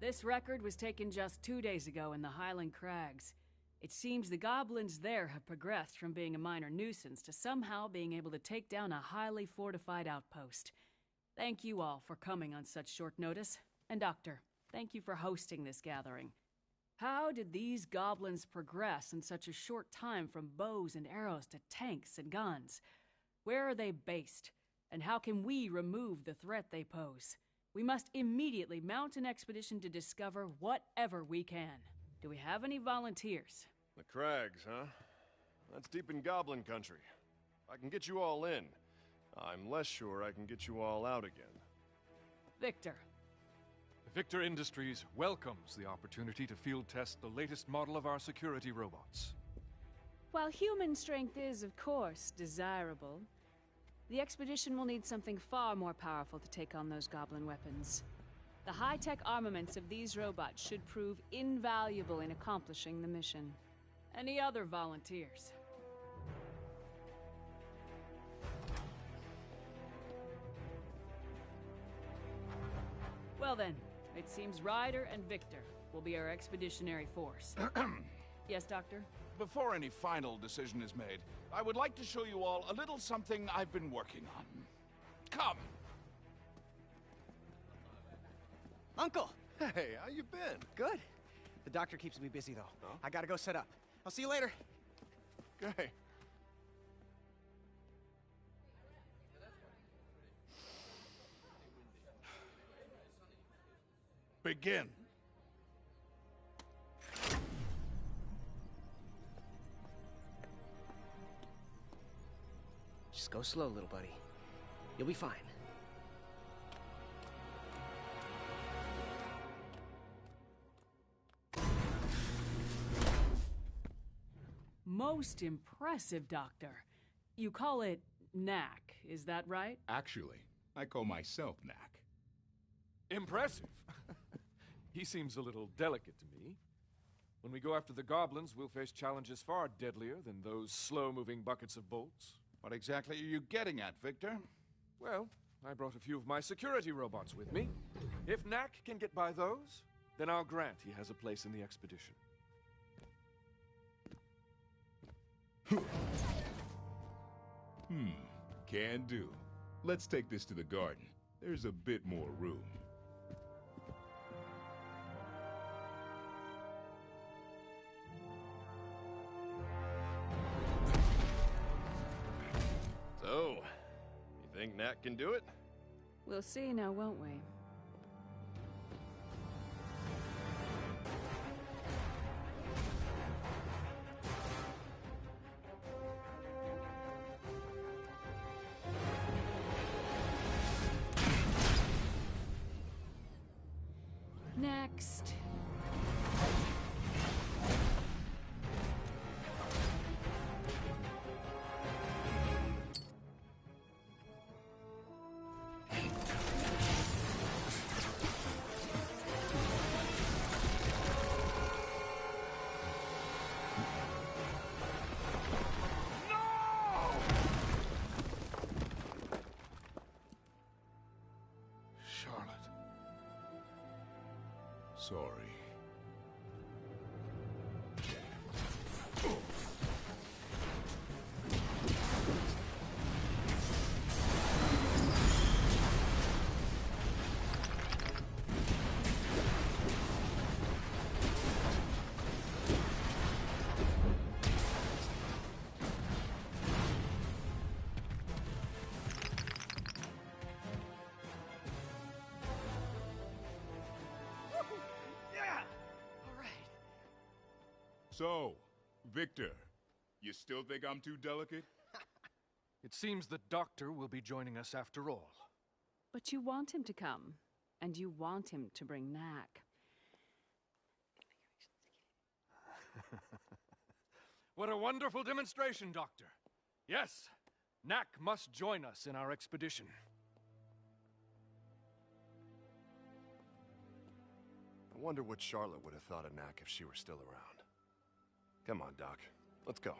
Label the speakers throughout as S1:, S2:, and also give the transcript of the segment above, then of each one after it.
S1: This record was taken just 2 days ago in the Highland Crags. It seems the goblins there have progressed from being a minor nuisance to somehow being able to take down a highly fortified outpost. Thank you all for coming on such short notice. And Doctor, thank you for hosting this gathering. How did these goblins progress in such a short time from bows and arrows to tanks and guns? Where are they based? And how can we remove the threat they pose? We must immediately mount an expedition to discover whatever we can. Do we have any volunteers?
S2: The Crags, huh? That's deep in Goblin country. I can get you all in. I'm less sure I can get you all out again.
S1: Victor.
S3: Victor Industries welcomes the opportunity to field test the latest model of our security robots.
S1: While human strength is, of course, desirable, the expedition will need something far more powerful to take on those goblin weapons. The high-tech armaments of these robots should prove invaluable in accomplishing the mission. Any other volunteers? Well then, it seems Ryder and Victor will be our expeditionary force. Yes, Doctor?
S4: Before any final decision is made, I would like to show you all a little something I've been working on. Come!
S5: Uncle!
S2: Hey, how you been?
S5: Good. The doctor keeps me busy, though.
S2: Oh?
S5: I gotta go set up. I'll see you later.
S2: Okay.
S4: Begin.
S5: Just go slow, little buddy. You'll be fine.
S1: Most impressive, Doctor. You call it Knack, is that right?
S6: Actually, I call myself Knack.
S3: Impressive. He seems a little delicate to me. When we go after the goblins, we'll face challenges far deadlier than those slow-moving buckets of bolts.
S4: What exactly are you getting at, Victor?
S3: Well, I brought a few of my security robots with me. If Knack can get by those, then I'll grant he has a place in the expedition.
S6: Can do. Let's take this to the garden. There's a bit more room.
S2: So, you think Knack can do it?
S1: We'll see now, won't we? Next.
S4: Charlotte.
S6: Sorry. So, Victor, you still think I'm too delicate?
S3: It seems the doctor will be joining us after all.
S1: But you want him to come, and you want him to bring Knack.
S3: What a wonderful demonstration, Doctor. Yes, Knack must join us in our expedition.
S2: I wonder what Charlotte would have thought of Knack if she were still around. Come on, Doc. Let's go.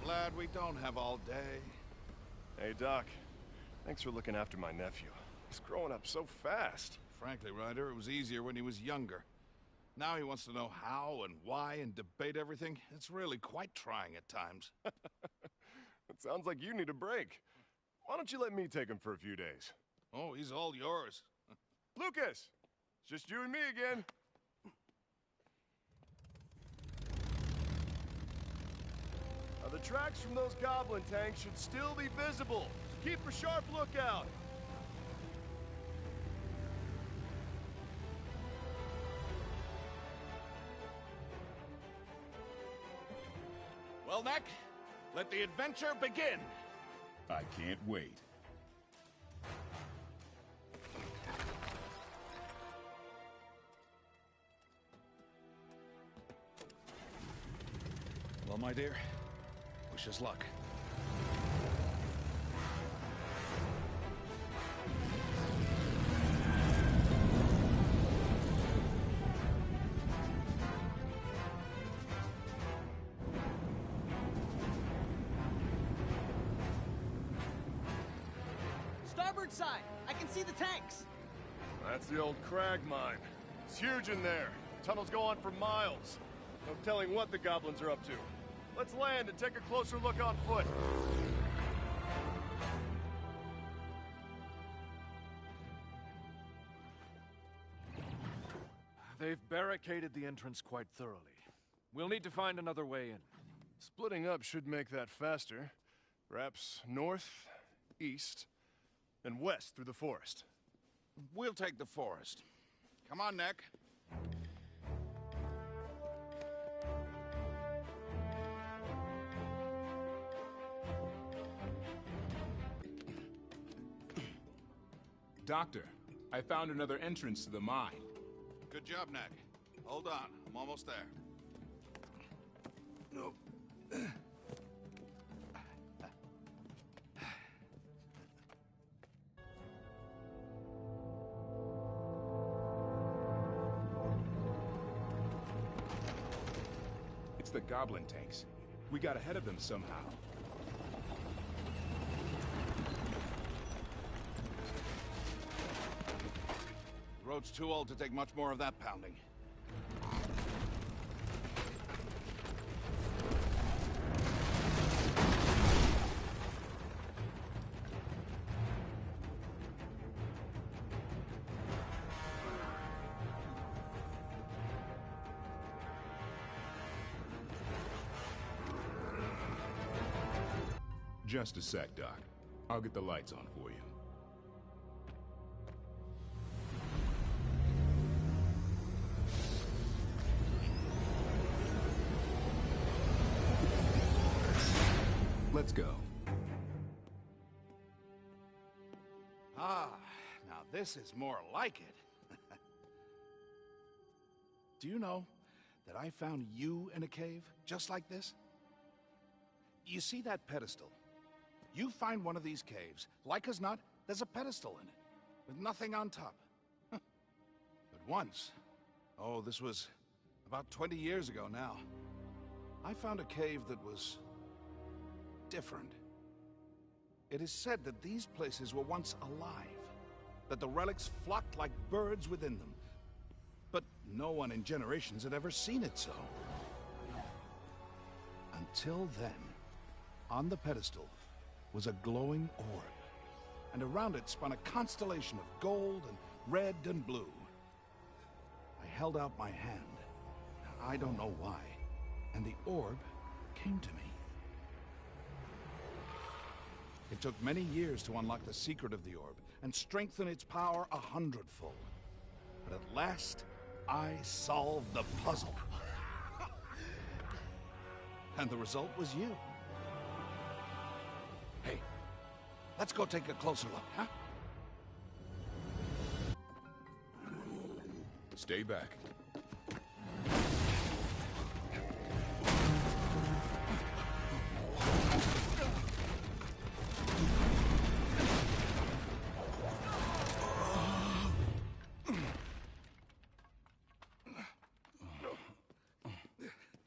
S4: Glad we don't have all day.
S2: Hey, Doc. Thanks for looking after my nephew. He's growing up so fast.
S4: Frankly, Ryder, it was easier when he was younger. Now he wants to know how and why and debate everything. It's really quite trying at times.
S2: It sounds like you need a break. Why don't you let me take him for a few days?
S4: Oh, he's all yours.
S2: Lucas! It's just you and me again. Now, the tracks from those goblin tanks should still be visible. So keep a sharp lookout.
S4: Well, Knack, let the adventure begin.
S6: I can't wait.
S4: Well, my dear, wish us luck.
S5: Starboard side! I can see the tanks!
S2: That's the old crag mine. It's huge in there. Tunnels go on for miles. No telling what the goblins are up to. Let's land and take a closer look on foot.
S3: They've barricaded the entrance quite thoroughly. We'll need to find another way in.
S2: Splitting up should make that faster. Perhaps north, east, and west through the forest.
S4: We'll take the forest. Come on, Knack.
S6: Doctor, I found another entrance to the mine.
S4: Good job, Knack. Hold on, I'm almost there. No.
S6: It's the goblin tanks. We got ahead of them somehow.
S4: The road's too old to take much more of that pounding.
S6: Just a sec, Doc. I'll get the lights on for you. Let's go.
S4: Ah, now this is more like it. Do you know that I found you in a cave just like this? You see that pedestal? You find one of these caves, like as not, there's a pedestal in it, with nothing on top. But once, oh, this was about 20 years ago now, I found a cave that was different. It is said that these places were once alive, that the relics flocked like birds within them. But no one in generations had ever seen it so. Until then, on the pedestal was a glowing orb, and around it spun a constellation of gold and red and blue. I held out my hand, I don't know why, and the orb came to me. It took many years to unlock the secret of the orb and strengthen its power 100-fold. But at last, I solved the puzzle. And the result was you. Hey, let's go take a closer look, huh?
S6: Stay back.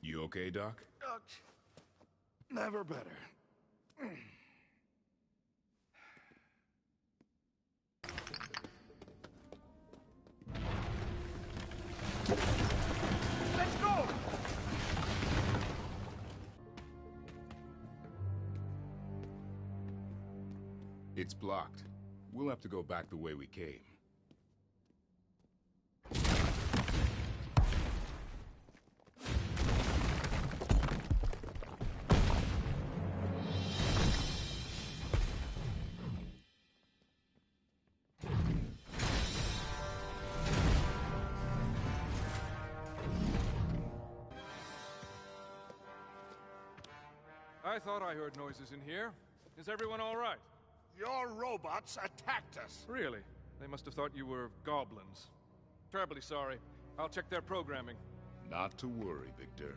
S6: You okay, Doc?
S4: Never better. Let's go!
S6: It's blocked. We'll have to go back the way we came.
S3: I thought I heard noises in here. Is everyone all right?
S4: Your robots attacked us.
S3: Really? They must have thought you were goblins. Terribly sorry. I'll check their programming.
S6: Not to worry, Victor.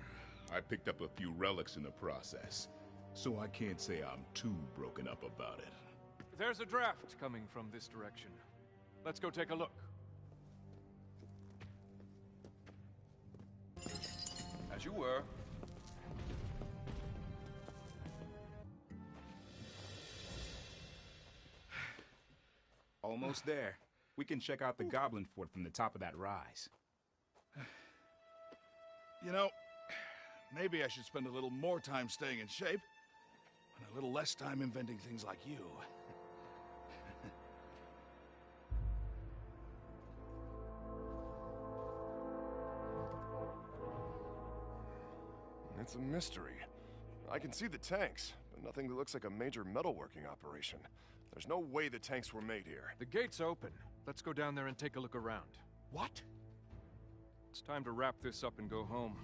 S6: I picked up a few relics in the process, so I can't say I'm too broken up about it.
S3: There's a draft coming from this direction. Let's go take a look. As you were.
S7: Almost there. We can check out the Goblin Fort from the top of that rise.
S4: You know, maybe I should spend a little more time staying in shape, and a little less time inventing things like you.
S2: It's a mystery. I can see the tanks, but nothing that looks like a major metalworking operation. There's no way the tanks were made here.
S3: The gate's open. Let's go down there and take a look around.
S4: What?
S3: It's time to wrap this up and go home.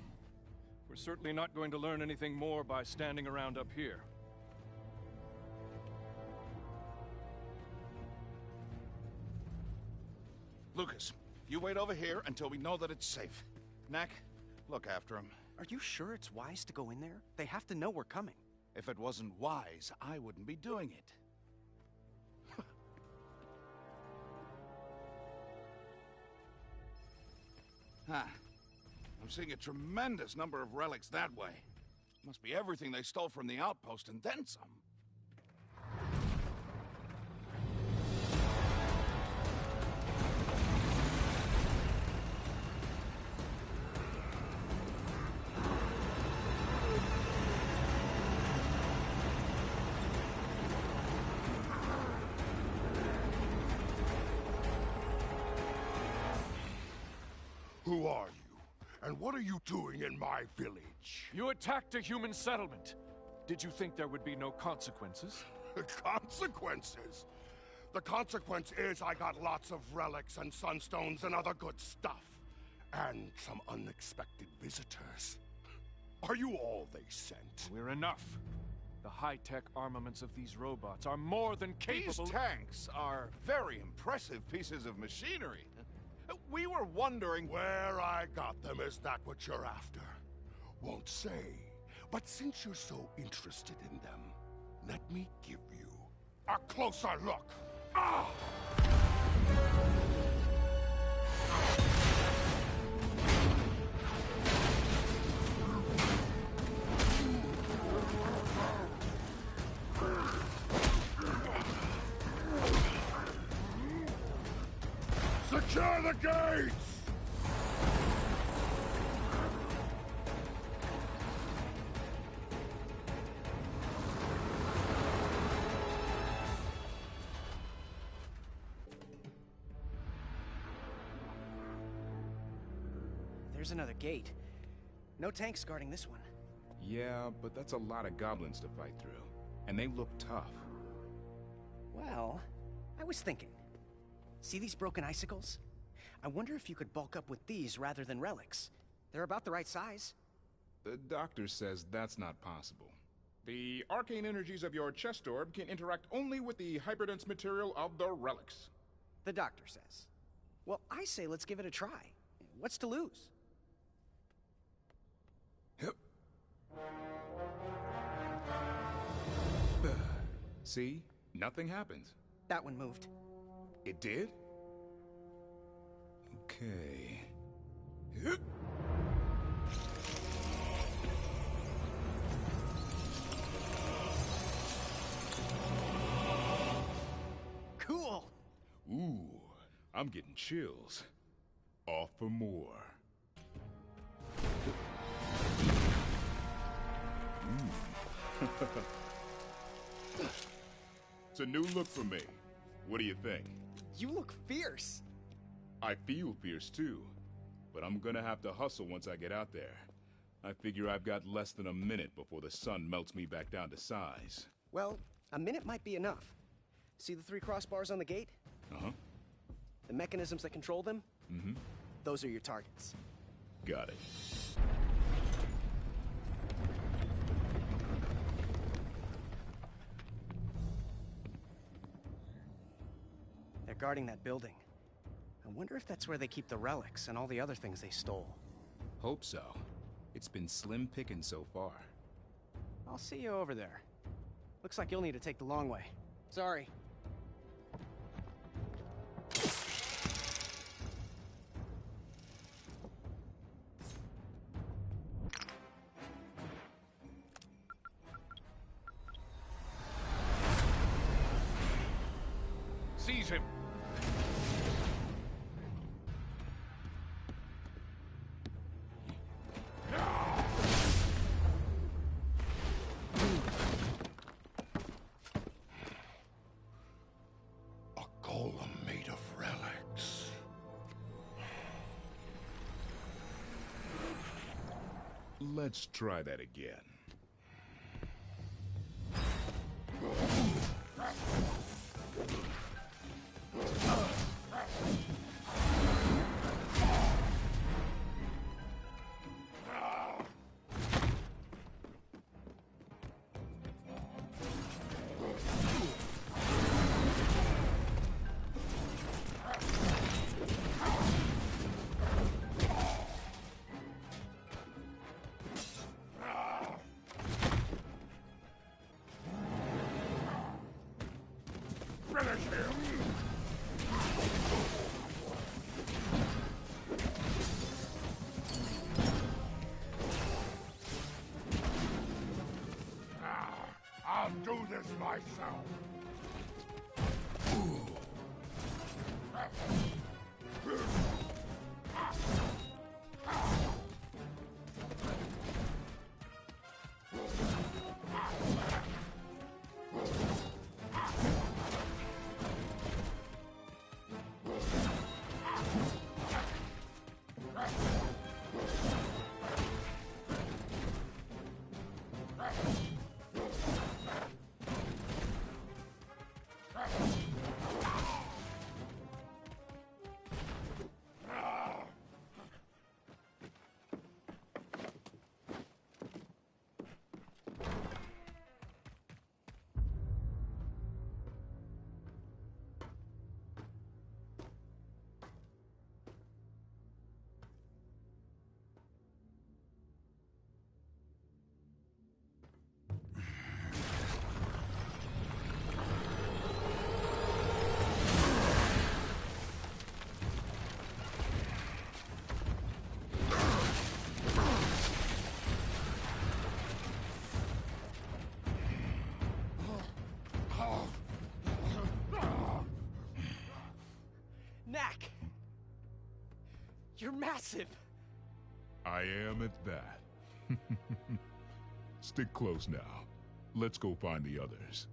S3: We're certainly not going to learn anything more by standing around up here.
S4: Lucas, you wait over here until we know that it's safe. Knack, look after him.
S5: Are you sure it's wise to go in there? They have to know we're coming.
S4: If it wasn't wise, I wouldn't be doing it. Huh. I'm seeing a tremendous number of relics that way. Must be everything they stole from the outpost and then some.
S8: Who are you? And what are you doing in my village?
S3: You attacked a human settlement. Did you think there would be no consequences?
S8: Consequences? The consequence is I got lots of relics and sunstones and other good stuff. And some unexpected visitors. Are you all they sent?
S3: We're enough. The high-tech armaments of these robots are more than capable—
S4: These tanks are very impressive pieces of machinery. We were wondering—
S8: Where I got them, is that what you're after? Won't say. But since you're so interested in them, let me give you a closer look. Ah! Secure the gates!
S5: There's another gate. No tanks guarding this one.
S7: Yeah, but that's a lot of goblins to fight through. And they look tough.
S5: Well, I was thinking. See these broken icicles? I wonder if you could bulk up with these rather than relics. They're about the right size.
S7: The doctor says that's not possible. The arcane energies of your chest orb can interact only with the hyperdense material of the relics.
S5: The doctor says. Well, I say let's give it a try. What's to lose?
S7: See? Nothing happens.
S5: That one moved.
S7: It did? Okay.
S6: I'm getting chills. Off for more. It's a new look for me. What do you think?
S5: You look fierce.
S6: I feel fierce too, but I'm gonna have to hustle once I get out there. I figure I've got less than a minute before the sun melts me back down to size.
S5: Well, a minute might be enough. See the 3 crossbars on the gate?
S6: Uh-huh.
S5: The mechanisms that control them?
S6: Mm-hmm.
S5: Those are your targets.
S6: Got it.
S5: They're guarding that building. I wonder if that's where they keep the relics and all the other things they stole.
S7: Hope so. It's been slim picking so far.
S5: I'll see you over there. Looks like you'll need to take the long way. Sorry.
S3: Seize him!
S8: A golem made of relics.
S6: Let's try that again.
S8: Finish him! I'll do this myself.
S5: Knack! You're massive!
S6: I am at that. Stick close now. Let's go find the others.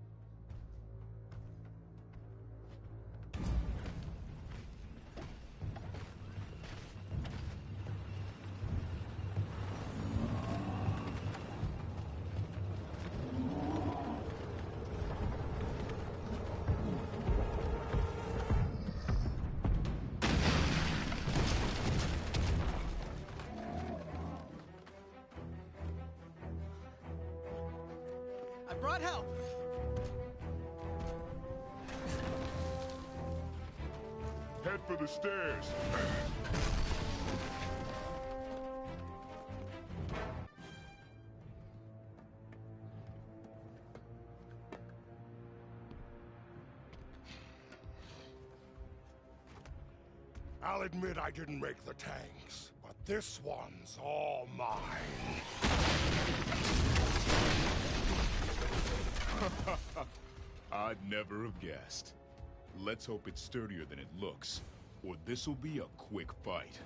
S5: I brought help!
S6: Head for the stairs.
S8: I'll admit I didn't make the tanks, but this one's all mine.
S6: I'd never have guessed. Let's hope it's sturdier than it looks. or this'll be a quick fight.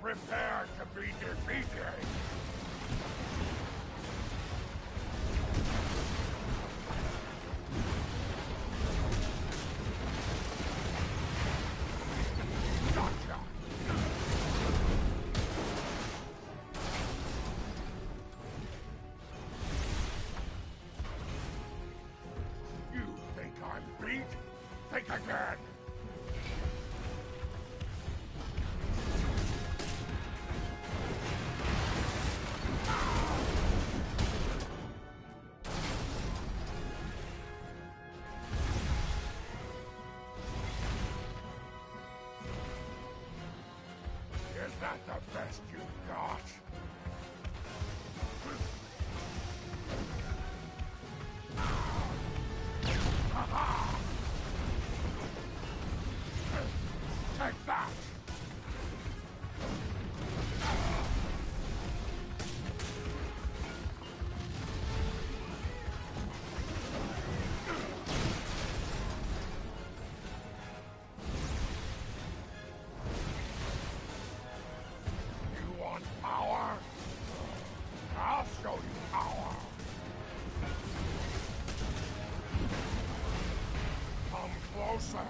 S8: Prepare to be defeated! Gotcha! You think I'm beat? Think again! Is that the best you got? Take that! You want power? I'll show you power. Come closer,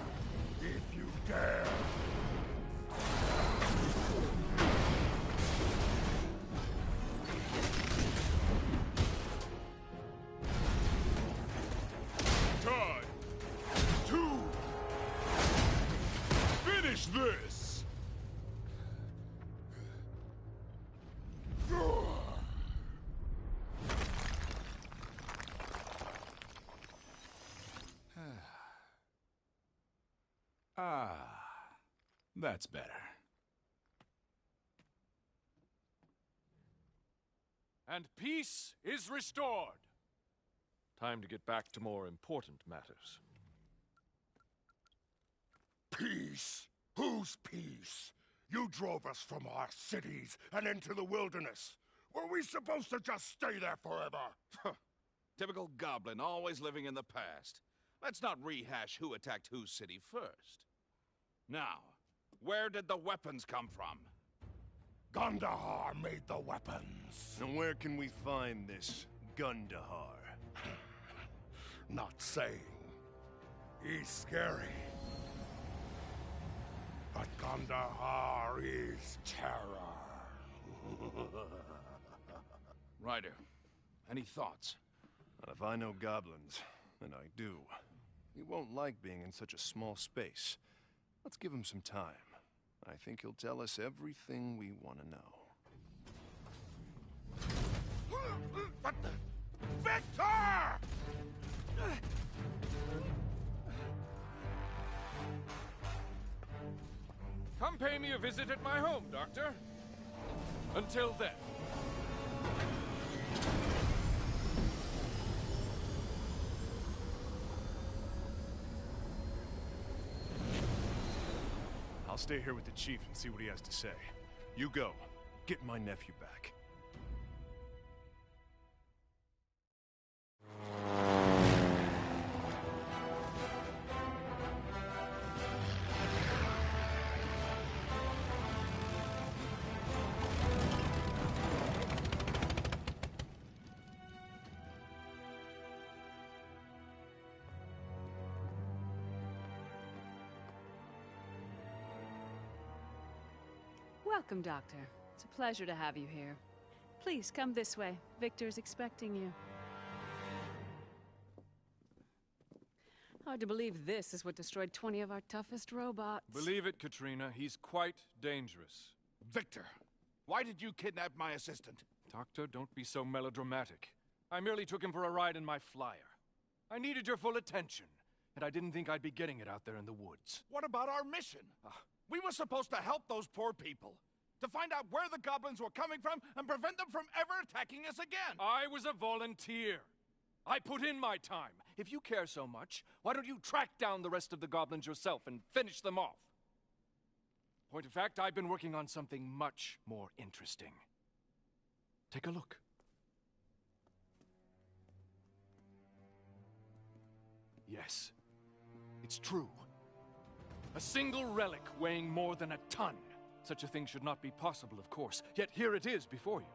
S8: if you dare.
S6: Time to finish this! Ah, that's better.
S3: And peace is restored. Time to get back to more important matters.
S8: Peace? Whose peace? You drove us from our cities and into the wilderness. Were we supposed to just stay there forever?
S9: Typical goblin, always living in the past. Let's not rehash who attacked whose city first. Now, where did the weapons come from?
S8: Gandahar made the weapons.
S2: And where can we find this Gundahar?
S8: Not saying. He's scary. But Gandahar is terror.
S9: Ryder, any thoughts?
S2: And if I know goblins, and I do, he won't like being in such a small space. Let's give him some time. I think he'll tell us everything we want to know.
S8: Victor!
S3: Come pay me a visit at my home, Doctor. Until then.
S2: I'll stay here with the chief and see what he has to say. You go. Get my nephew back.
S1: Welcome, Doctor. It's a pleasure to have you here. Please, come this way. Victor's expecting you. Hard to believe this is what destroyed 20 of our toughest robots.
S3: Believe it, Katrina, he's quite dangerous.
S9: Victor, why did you kidnap my assistant?
S3: Doctor, don't be so melodramatic. I merely took him for a ride in my flyer. I needed your full attention, and I didn't think I'd be getting it out there in the woods.
S9: What about our mission? We were supposed to help those poor people. To find out where the goblins were coming from and prevent them from ever attacking us again.
S3: I was a volunteer. I put in my time. If you care so much, why don't you track down the rest of the goblins yourself and finish them off? Point of fact, I've been working on something much more interesting. Take a look. Yes, it's true. A single relic weighing more than a ton. Such a thing should not be possible, of course, yet here it is before you.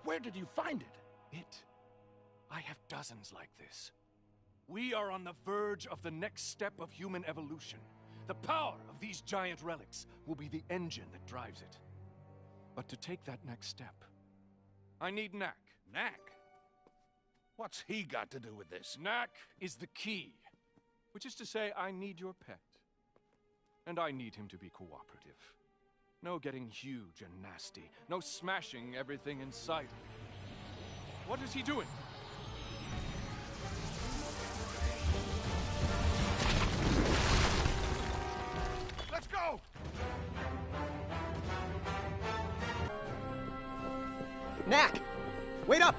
S4: Where did you find it?
S3: I have dozens like this. We are on the verge of the next step of human evolution. The power of these giant relics will be the engine that drives it. But to take that next step, I need Knack.
S9: Knack? What's he got to do with this?
S3: Knack is the key. Which is to say, I need your pet. And I need him to be cooperative. No getting huge and nasty. No smashing everything in sight. What is he doing?
S4: Let's go!
S5: Knack! Wait up!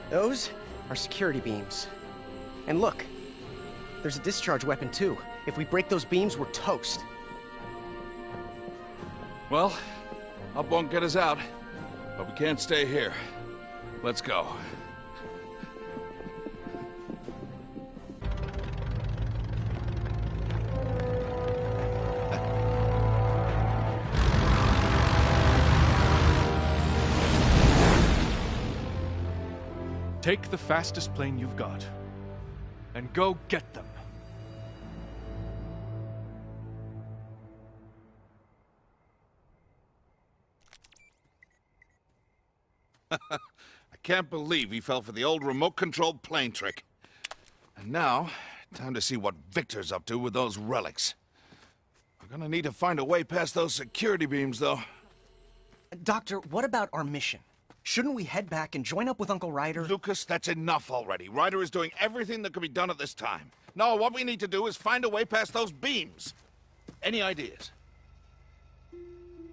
S5: Those are security beams. And look, there's a discharge weapon too. If we break those beams, we're toast.
S9: Well, up won't get us out, but we can't stay here. Let's go.
S3: Take the fastest plane you've got, and go get them.
S9: I can't believe he fell for the old remote-controlled plane trick. And now, time to see what Victor's up to with those relics. We're gonna need to find a way past those security beams, though.
S5: Doctor, what about our mission? Shouldn't we head back and join up with Uncle Ryder?
S9: Lucas, that's enough already. Ryder is doing everything that can be done at this time. No, what we need to do is find a way past those beams. Any ideas?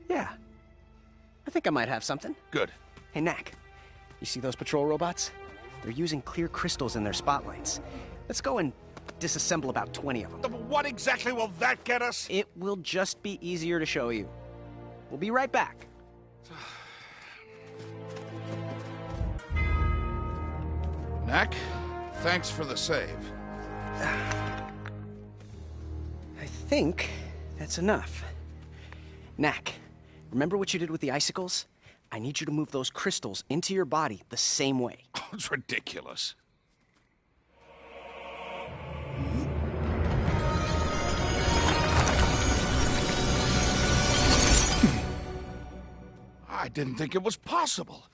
S5: Yeah. I think I might have something.
S9: Good.
S5: Hey, Knack, you see those patrol robots? They're using clear crystals in their spotlights. Let's go and disassemble about 20 of them.
S9: What exactly will that get us?
S5: It will just be easier to show you. We'll be right back.
S9: Knack, thanks for the save.
S5: I think that's enough. Knack, remember what you did with the icicles? I need you to move those crystals into your body the same way.
S9: Oh, it's ridiculous. I didn't think it was possible.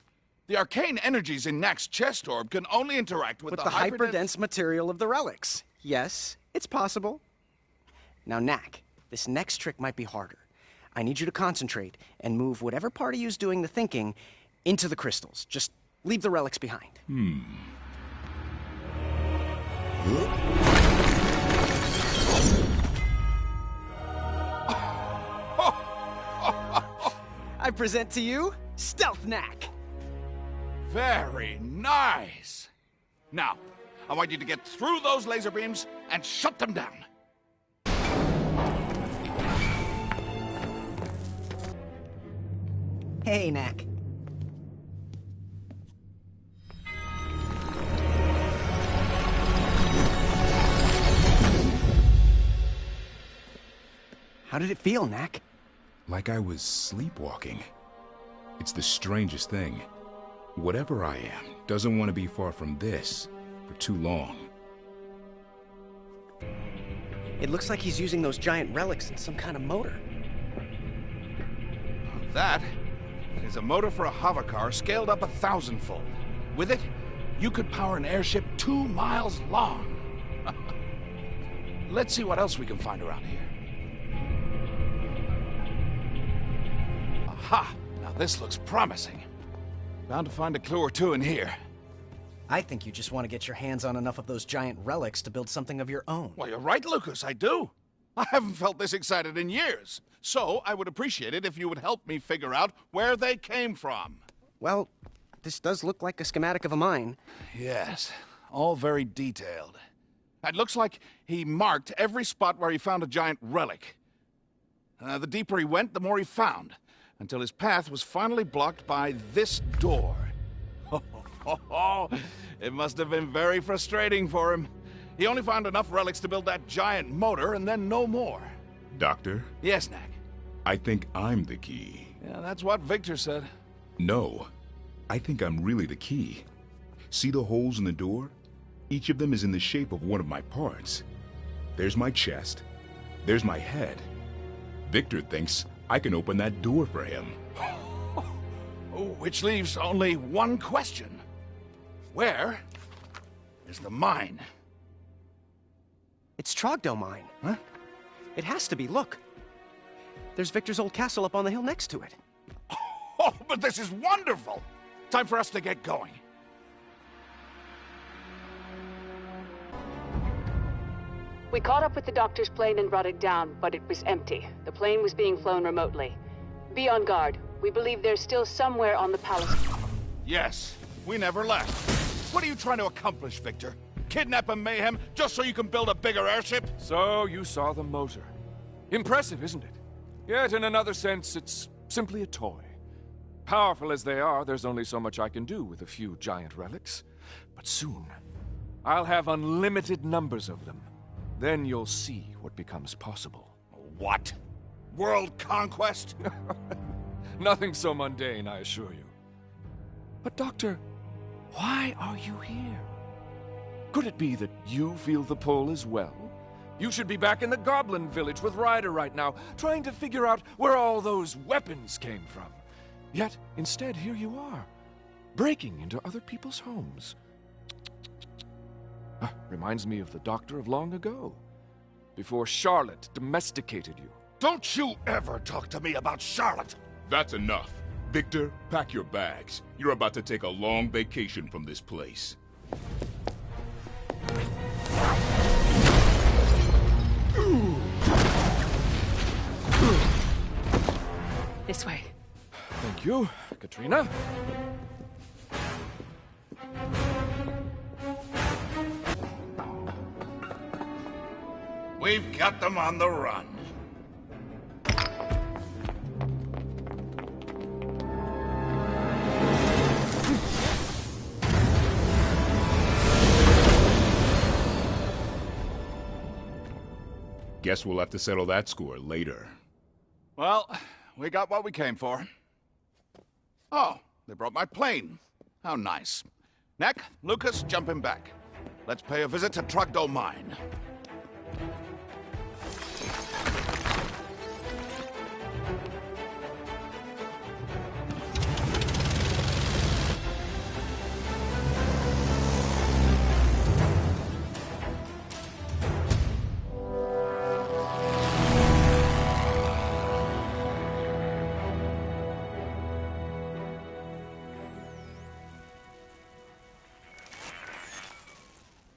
S9: The arcane energies in Knack's chest orb can only interact with
S5: the hyperdense material of the relics. Yes, it's possible. Now, Knack, this next trick might be harder. I need you to concentrate and move whatever part of you's doing the thinking into the crystals. Just leave the relics behind. I present to you, Stealth Knack.
S9: Very nice. Now, I want you to get through those laser beams and shut them down.
S5: Hey, Knack. How did it feel, Knack?
S6: Like I was sleepwalking. It's the strangest thing. Whatever I am doesn't want to be far from this for too long.
S5: It looks like he's using those giant relics in some kind of motor.
S9: That is a motor for a hovercar scaled up 1,000-fold. With it, you could power an airship 2 miles long. Let's see what else we can find around here. Aha! Now this looks promising. Bound to find a clue or two in here.
S5: I think you just want to get your hands on enough of those giant relics to build something of your own.
S9: Well, you're right, Lucas, I do. I haven't felt this excited in years. So I would appreciate it if you would help me figure out where they came from.
S5: Well, this does look like a schematic of a mine.
S9: Yes, all very detailed. It looks like he marked every spot where he found a giant relic. The deeper he went, the more he found, until his path was finally blocked by this door. It must have been very frustrating for him. He only found enough relics to build that giant motor, and then no more.
S6: Doctor,
S9: Yes, Knack.
S6: I think I'm the key.
S9: Yeah, that's what Victor said.
S6: No, I think I'm really the key. See the holes in the door? Each of them is in the shape of one of my parts. There's my chest. There's my head. Victor thinks I can open that door for him.
S9: Which leaves only one question. Where is the mine?
S5: It's Trogdor Mine.
S9: Huh?
S5: It has to be, look. There's Victor's old castle up on the hill next to it.
S9: Oh, but this is wonderful! Time for us to get going.
S1: We caught up with the doctor's plane and brought it down, but it was empty. The plane was being flown remotely. Be on guard. We believe there's still somewhere on the palace.
S9: Yes, we never left. What are you trying to accomplish, Victor? Kidnap and mayhem just so you can build a bigger airship?
S3: So you saw the motor. Impressive, isn't it? Yet in another sense, it's simply a toy. Powerful as they are, there's only so much I can do with a few giant relics. But soon, I'll have unlimited numbers of them. Then you'll see what becomes possible.
S9: What? World conquest?
S3: Nothing so mundane, I assure you. But Doctor, why are you here? Could it be that you feel the pull as well? You should be back in the Goblin Village with Ryder right now, trying to figure out where all those weapons came from. Yet, instead, here you are, breaking into other people's homes. Reminds me of the Doctor of long ago, before Charlotte domesticated you.
S9: Don't you ever talk to me about Charlotte!
S6: That's enough. Victor, pack your bags. You're about to take a long vacation from this place.
S1: This way.
S3: Thank you, Katrina.
S9: We've got them on the run.
S6: Guess we'll have to settle that score later.
S9: Well, we got what we came for. Oh, they brought my plane. How nice. Knack, Lucas, jump him back. Let's pay a visit to Trogdor Mine.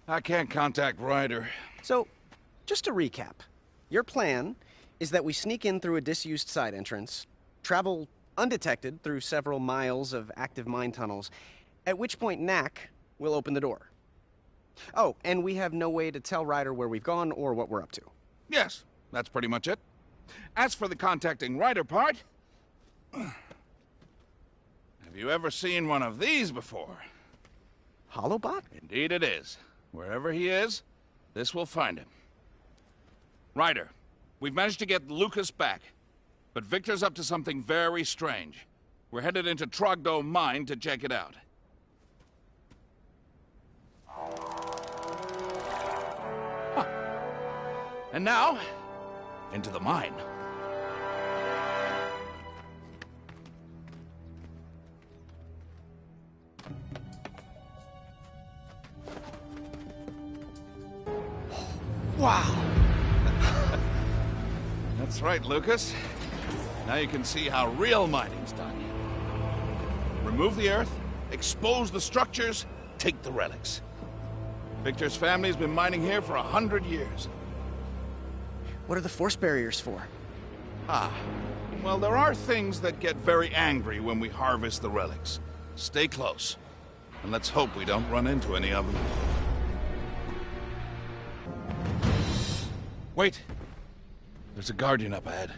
S9: I can't contact Ryder.
S5: So, just to recap, your plan is that we sneak in through a disused side entrance, travel undetected through several miles of active mine tunnels, at which point Knack will open the door. Oh, and we have no way to tell Ryder where we've gone or what we're up to.
S9: Yes, that's pretty much it. As for the contacting Ryder part... Have you ever seen one of these before?
S5: Holobot?
S9: Indeed it is. Wherever he is, this will find him. Ryder, we've managed to get Lucas back, but Victor's up to something very strange. We're headed into Trogdor Mine to check it out. Huh. And now, into the mine.
S5: Wow!
S9: That's right, Lucas. Now you can see how real mining's done. Remove the earth, expose the structures, take the relics. Victor's family's been mining here for 100 years.
S5: What are the force barriers for?
S9: Ah, well, there are things that get very angry when we harvest the relics. Stay close, and let's hope we don't run into any of them. Wait! There's a guardian up ahead.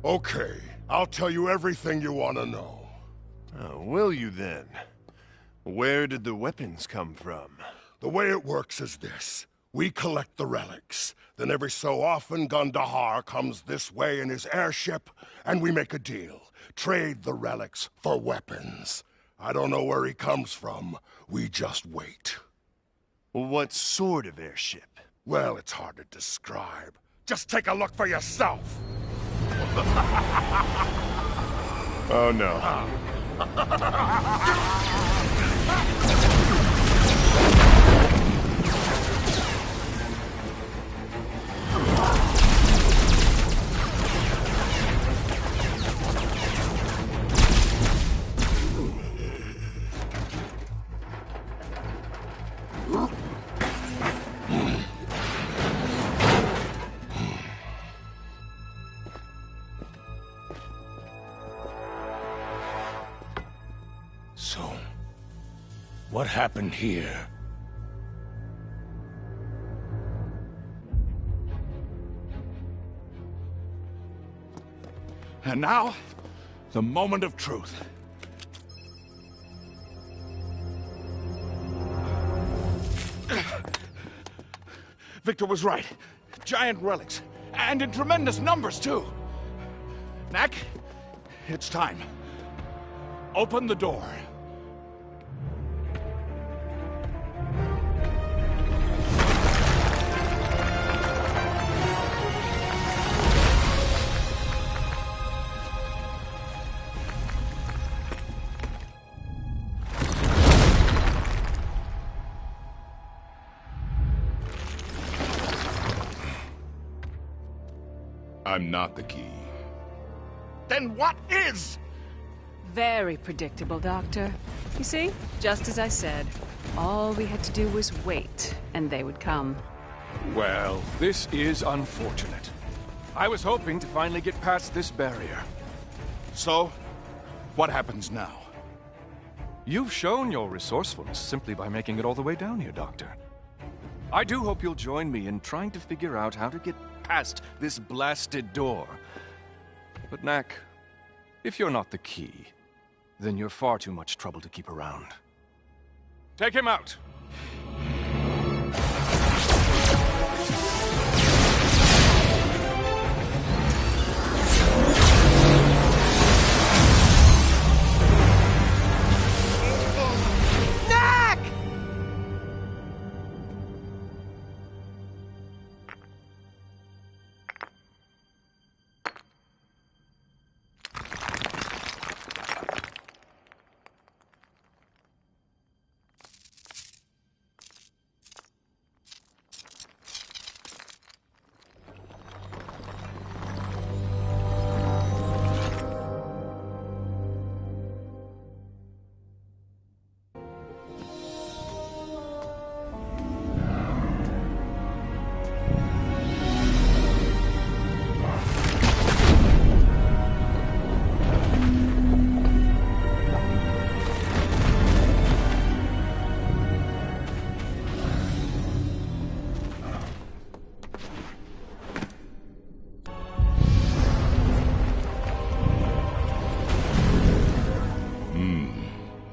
S8: Okay, I'll tell you everything you want to know.
S2: Oh, will you then? Where did the weapons come from?
S8: The way it works is this. We collect the relics. Then every so often, Gundahar comes this way in his airship, and we make a deal. Trade the relics for weapons. I don't know where he comes from. We just wait.
S2: What sort of airship?
S8: Well, it's hard to describe. Just take a look for yourself.
S2: Oh no.
S4: So, what happened here?
S7: And now, the moment of truth. Victor was right. Giant relics. And in tremendous numbers, too. Knack, it's time. Open the door.
S6: I'm not the key.
S7: Then what is?
S1: Very predictable, Doctor. You see, just as I said, all we had to do was wait, and they would come.
S3: Well, this is unfortunate. I was hoping to finally get past this barrier.
S7: So, what happens now?
S3: You've shown your resourcefulness simply by making it all the way down here, Doctor. I do hope you'll join me in trying to figure out how to get past this blasted door. But Knack, if you're not the key, then you're far too much trouble to keep around. Take him out!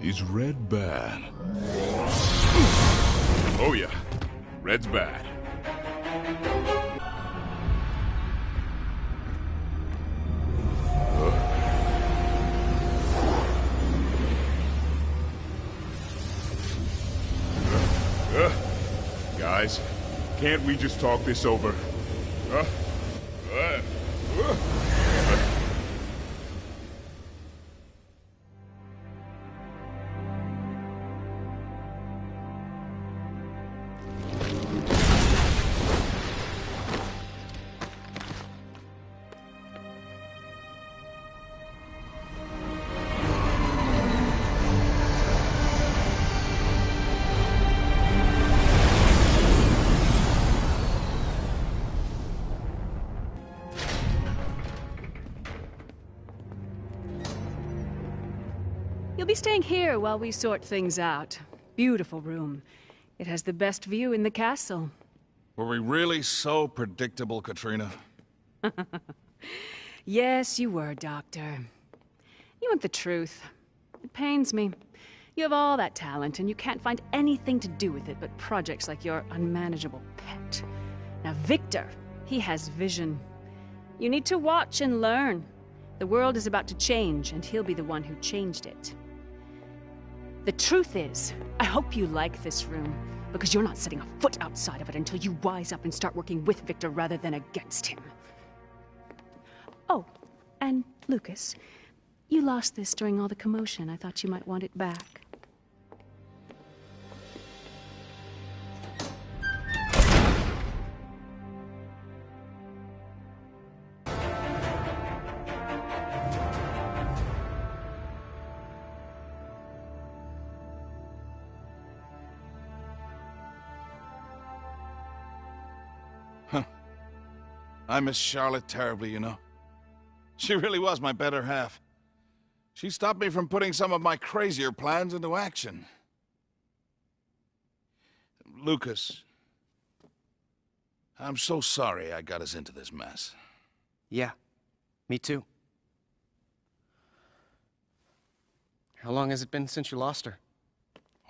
S6: Is red bad? Oh yeah, red's bad. Guys, can't we just talk this over?
S1: You'll be staying here while we sort things out. Beautiful room. It has the best view in the castle.
S9: Were we really so predictable, Katrina?
S1: Yes, you were, Doctor. You want the truth. It pains me. You have all that talent, and you can't find anything to do with it but projects like your unmanageable pet. Now, Victor, he has vision. You need to watch and learn. The world is about to change, and he'll be the one who changed it. The truth is, I hope you like this room, because you're not setting a foot outside of it until you wise up and start working with Victor rather than against him. Oh, and Lucas, you lost this during all the commotion. I thought you might want it back.
S9: I miss Charlotte terribly, you know. She really was my better half. She stopped me from putting some of my crazier plans into action. Lucas, I'm so sorry I got us into this mess.
S5: Yeah, me too. How long has it been since you lost her?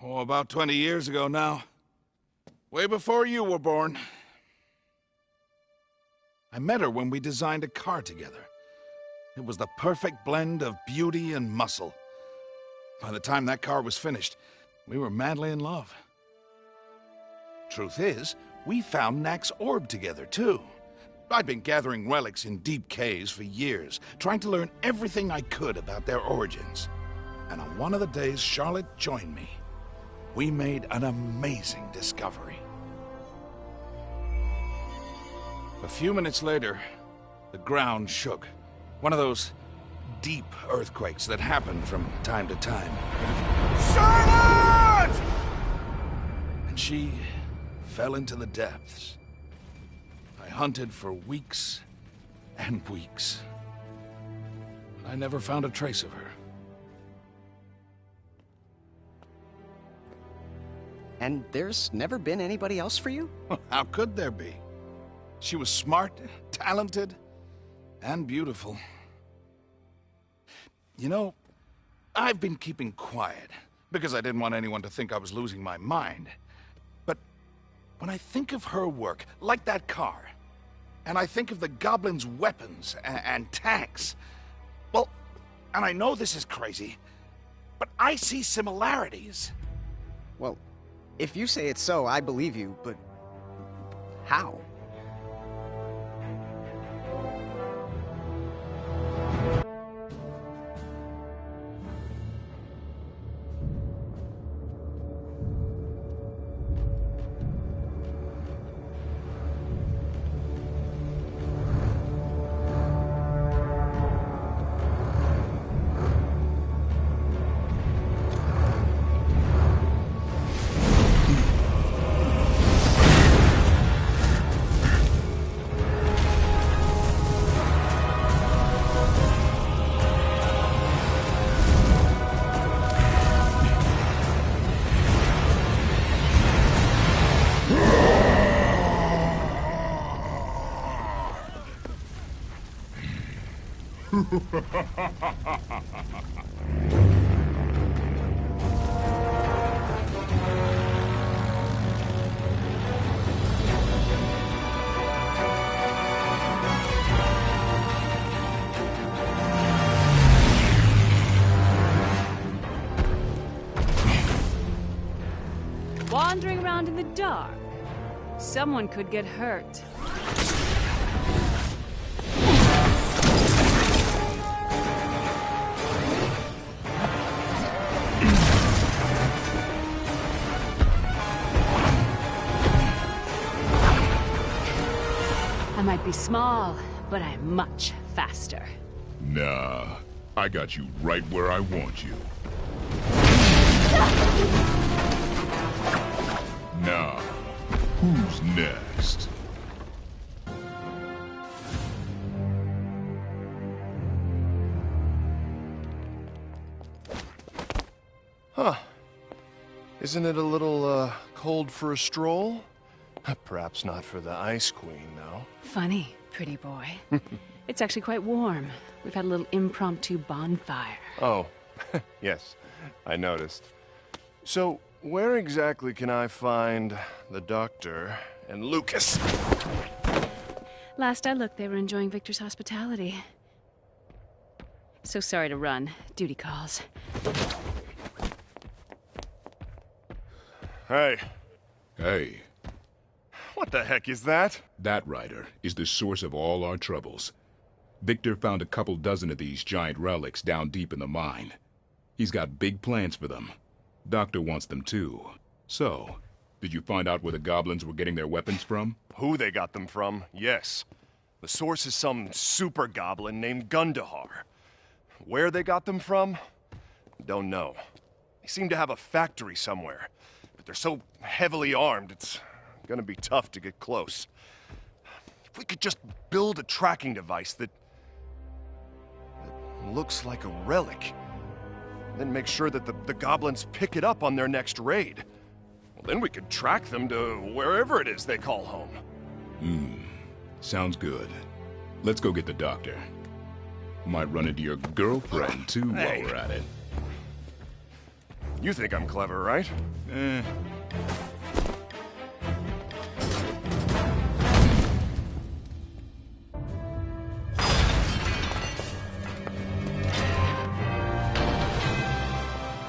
S9: Oh, about 20 years ago now. Way before you were born. I met her when we designed a car together. It was the perfect blend of beauty and muscle. By the time that car was finished, we were madly in love. Truth is, we found Knack's orb together, too. I'd been gathering relics in deep caves for years, trying to learn everything I could about their origins. And on one of the days Charlotte joined me, we made an amazing discovery. A few minutes later, the ground shook. One of those deep earthquakes that happen from time to time.
S8: Charlotte!
S9: And she fell into the depths. I hunted for weeks and weeks. I never found a trace of her.
S5: And there's never been anybody else for you?
S9: How could there be? She was smart, talented, and beautiful. You know, I've been keeping quiet because I didn't want anyone to think I was losing my mind. But when I think of her work, like that car, and I think of the goblins' weapons and tanks, well, and I know this is crazy, but I see similarities.
S5: Well, if you say it's so, I believe you, but how?
S1: Wandering around in the dark. Someone could get hurt. I might be small, but I'm much faster.
S6: Nah, I got you right where I want you. Now, who's next?
S2: Huh. Isn't it a little, cold for a stroll? Perhaps not for the Ice Queen, though.
S1: Funny, pretty boy. It's actually quite warm. We've had a little impromptu bonfire.
S2: Oh, yes, I noticed. So, where exactly can I find the doctor and Lucas?
S1: Last I looked, they were enjoying Victor's hospitality. So sorry to run. Duty calls.
S2: Hey.
S6: Hey,
S2: What the heck is that?
S6: that rider is the source of all our troubles. Victor found a couple dozen of these giant relics down deep in the mine. He's got big plans for them. Doctor wants them too. So, did you find out where the goblins were getting their weapons from?
S2: Who they got them from, yes. The source is some super goblin named Gundahar. Where they got them from? Don't know. They seem to have a factory somewhere, but they're so heavily armed, it's gonna be tough to get close. If we could just build a tracking device that looks like a relic, then make sure that the goblins pick it up on their next raid. Well, then we could track them to wherever it is they call home.
S6: Sounds good. Let's go get the doctor. Might run into your girlfriend, too,
S2: Hey.
S6: while we're at it.
S2: You think I'm clever, right?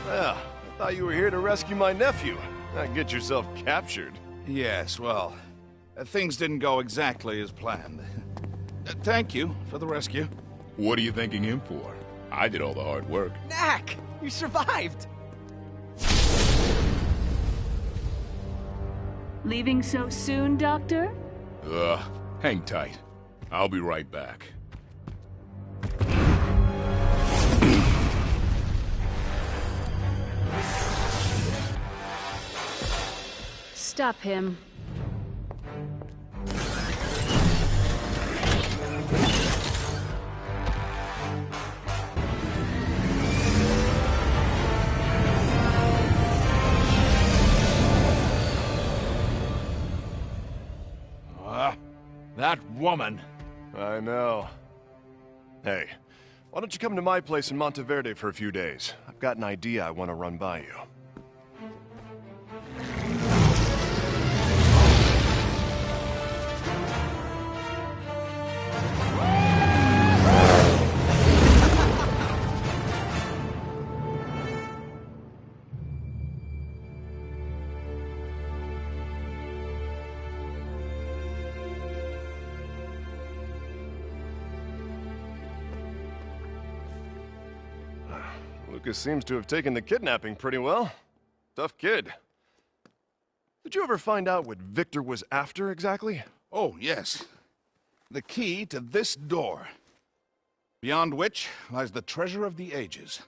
S2: Yeah, I thought you were here to rescue my nephew, not get yourself captured.
S9: Yes, well, things didn't go exactly as planned. Thank you for the rescue.
S6: What are you thanking him for? I did all the hard work.
S5: Knack! You survived!
S1: Leaving so soon, Doctor?
S6: Hang tight. I'll be right back.
S1: Stop him.
S9: That woman.
S2: I know. Hey, why don't you come to my place in Monteverde for a few days? I've got an idea I want to run by you. Lucas seems to have taken the kidnapping pretty well. Tough kid. Did you ever find out what Victor was after exactly?
S9: Oh, yes. The key to this door, beyond which lies the treasure of the ages.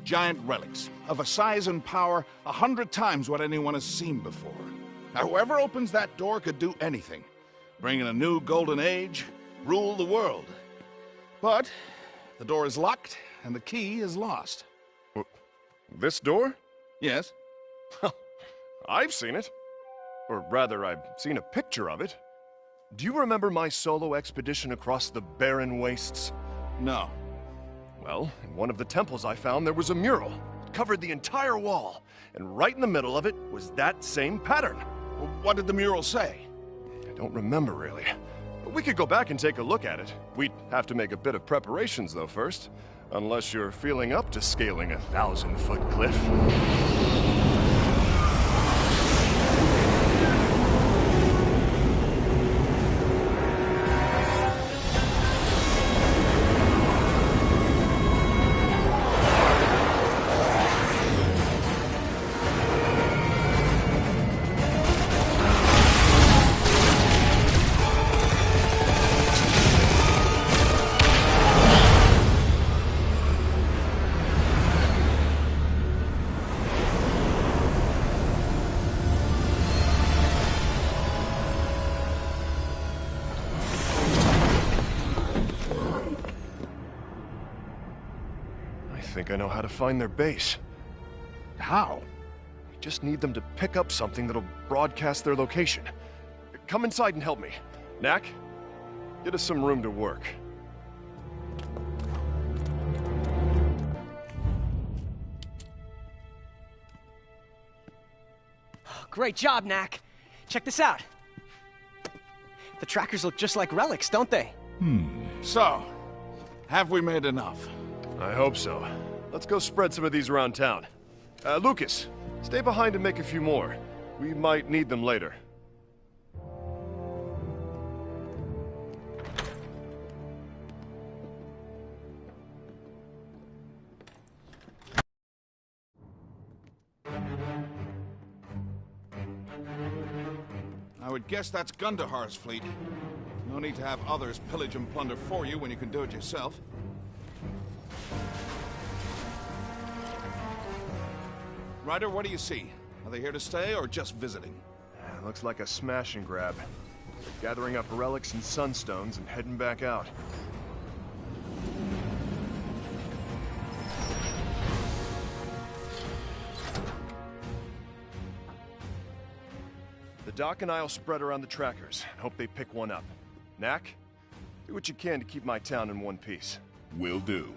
S9: Giant relics of a size and power 100 times what anyone has seen before. Now, whoever opens that door could do anything. Bring in a new golden age, rule the world. But the door is locked and the key is lost.
S2: This door?
S9: Yes?
S2: I've seen it. Or rather, I've seen a picture of it. Do you remember my solo expedition across the barren wastes?
S9: No.
S2: Well, in one of the temples I found, there was a mural. It covered the entire wall. And right in the middle of it was that same pattern.
S9: Well, what did the mural say?
S2: I don't remember, really. But we could go back and take a look at it. We'd have to make a bit of preparations, though, first. Unless you're feeling up to scaling a 1,000-foot cliff. I think I know how to find their base.
S9: How?
S2: We just need them to pick up something that'll broadcast their location. Come inside and help me. Knack? Get us some room to work.
S5: Great job, Knack. Check this out. The trackers look just like relics, don't they?
S9: So, have we made enough?
S2: I hope so. Let's go spread some of these around town. Lucas, stay behind and make a few more. We might need them later.
S9: I would guess that's Gundahar's fleet. No need to have others pillage and plunder for you when you can do it yourself. Ryder, what do you see? Are they here to stay or just visiting?
S2: Looks like a smash and grab. Gathering up relics and sunstones and heading back out. The Doc and I'll spread around the trackers and hope they pick one up. Knack, do what you can to keep my town in one piece.
S6: Will do.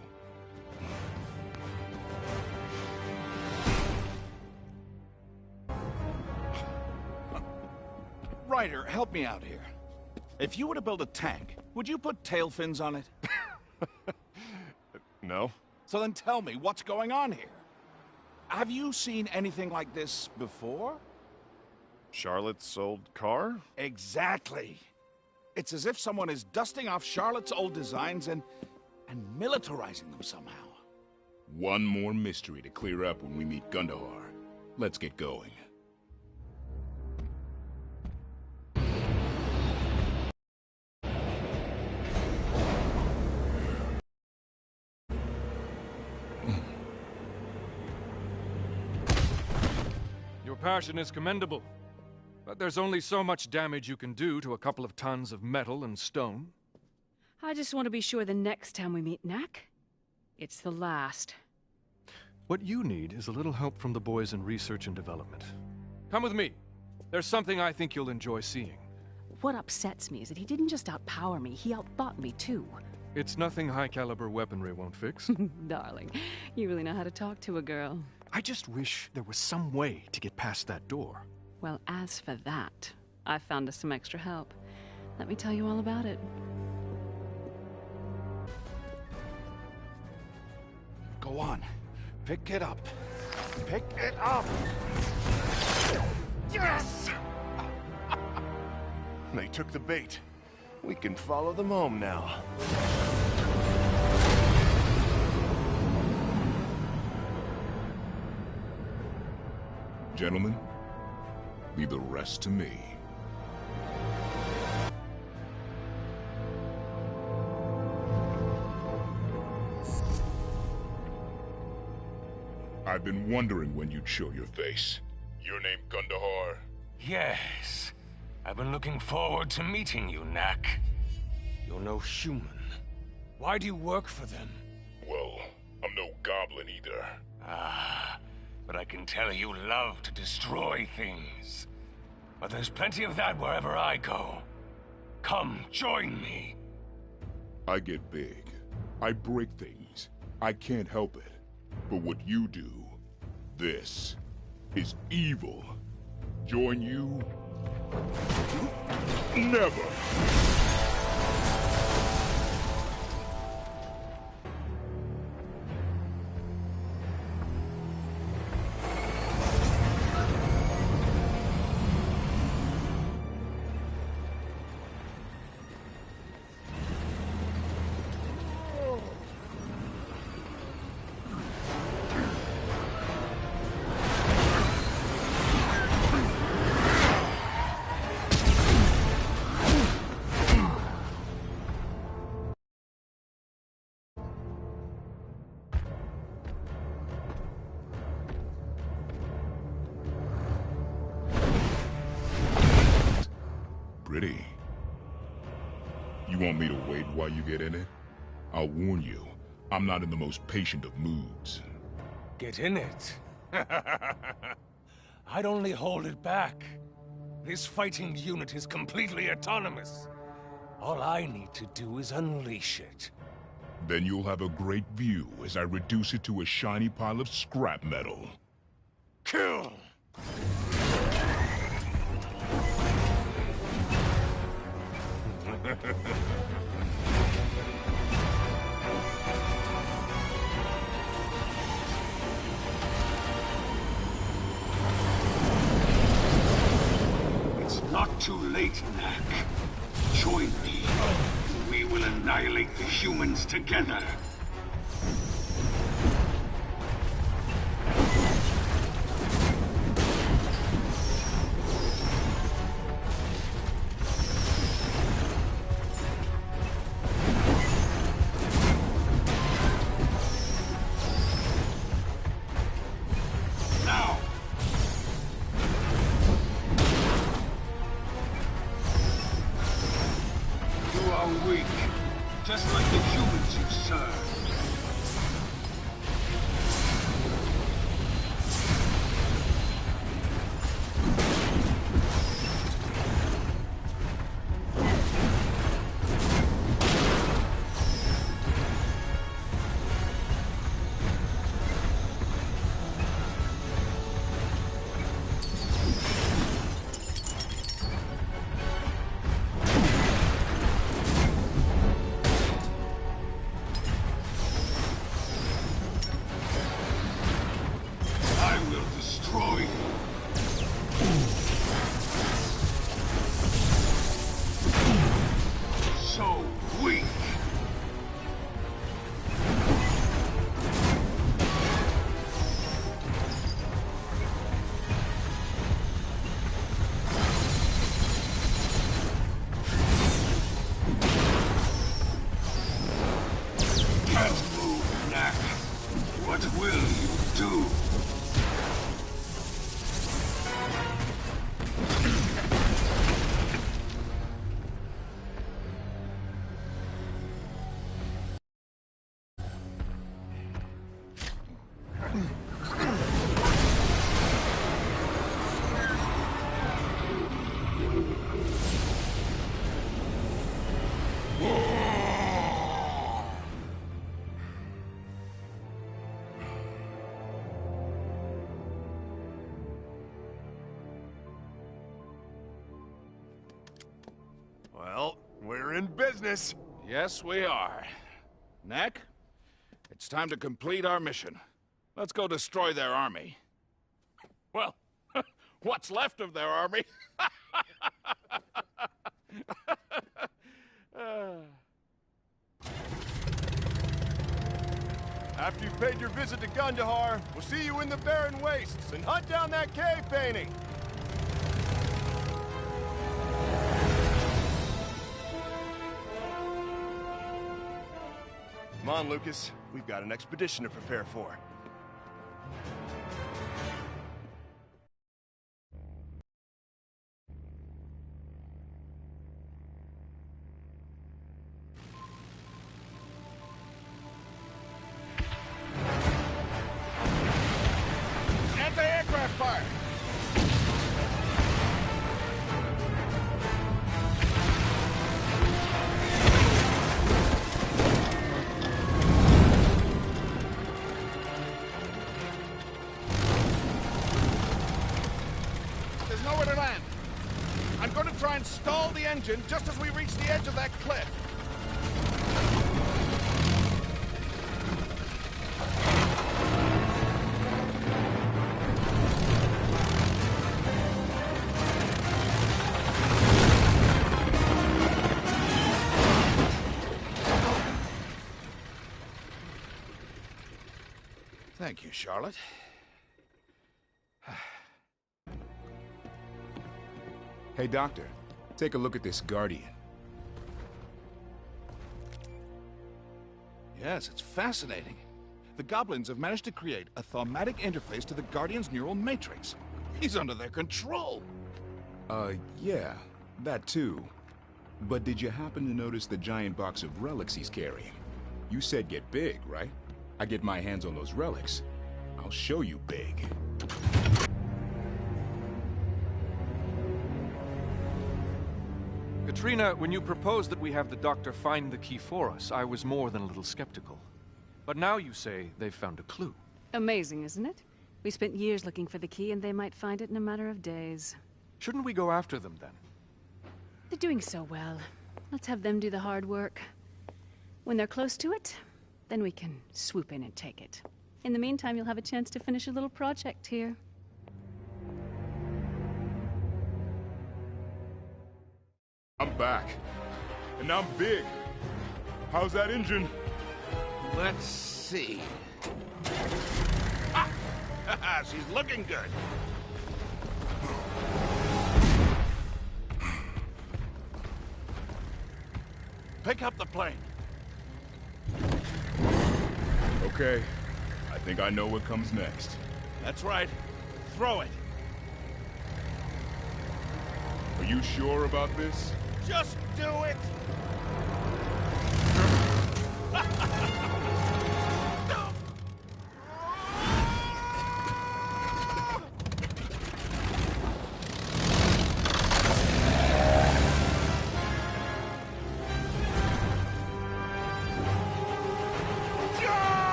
S9: Ryder, help me out here. If you were to build a tank, would you put tail fins on it?
S2: No?
S9: So then tell me, what's going on here? Have you seen anything like this before?
S2: Charlotte's old car?
S9: Exactly. It's as if someone is dusting off Charlotte's old designs and militarizing them somehow.
S6: One more mystery to clear up when we meet Gundahar. Let's get going.
S3: Your passion is commendable, but there's only so much damage you can do to a couple of tons of metal and stone.
S1: I just want to be sure the next time we meet Knack, it's the last.
S3: What you need is a little help from the boys in research and development. Come with me. There's something I think you'll enjoy seeing.
S1: What upsets me is that he didn't just outpower me, he outthought me too.
S3: It's nothing high-caliber weaponry won't fix.
S1: Darling, you really know how to talk to a girl.
S3: I just wish there was some way to get past that door.
S1: Well, as for that, I found us some extra help. Let me tell you all about it.
S9: Go on. Pick it up. Pick it up!
S2: Yes! They took the bait. We can follow them home now.
S6: Gentlemen, leave the rest to me. I've been wondering when you'd show your face. Your name Gundahar?
S10: Yes. I've been looking forward to meeting you, Knack. You're no human. Why do you work for them?
S6: Well, I'm no goblin either.
S10: Ah, but I can tell you love to destroy things. But there's plenty of that wherever I go. Come, join me.
S6: I get big. I break things. I can't help it. But what you do, this, is evil. Join you? Never! Pretty. You want me to wait while you get in it? I'll warn you, I'm not in the most patient of moods.
S10: Get in it. I'd only hold it back. This fighting unit is completely autonomous. All I need to do is unleash it.
S6: Then you'll have a great view as I reduce it to a shiny pile of scrap metal.
S10: Kill! It's not too late, Knack. Join me. We will annihilate the humans together. Now! You are weak, just like the humans you serve. I will destroy you. So weak. Can't move, Knack. What will you do?
S2: Well, we're in business.
S9: Yes, we are. Knack, it's time to complete our mission. Let's go destroy their army. Well, what's left of their army?
S2: After you've paid your visit to Gundahar, we'll see you in the barren wastes and hunt down that cave painting. Come on, Lucas. We've got an expedition to prepare for.
S9: Anti-aircraft fire! There's nowhere to land. I'm going to try and stall the engine just as we reach the edge of that cliff. Thank you, Charlotte.
S6: Hey, Doctor, take a look at this Guardian.
S7: Yes, it's fascinating. The Goblins have managed to create a thaumatic interface to the Guardian's neural matrix. He's under their control.
S6: Yeah, that too. But did you happen to notice the giant box of relics he's carrying? You said get big, right? I get my hands on those relics, I'll show you big.
S3: Katrina, when you proposed that we have the doctor find the key for us, I was more than a little skeptical. But now you say they've found a clue.
S1: Amazing, isn't it? We spent years looking for the key, and they might find it in a matter of days.
S3: Shouldn't we go after them, then?
S1: They're doing so well. Let's have them do the hard work. When they're close to it, then we can swoop in and take it. In the meantime, you'll have a chance to finish a little project here.
S6: I'm back. And I'm big. How's that engine?
S9: Let's see. Ah! She's looking good.
S7: Pick up the plane.
S6: Okay. I think I know what comes next.
S7: That's right. Throw it.
S6: Are you sure about this?
S7: Just do it!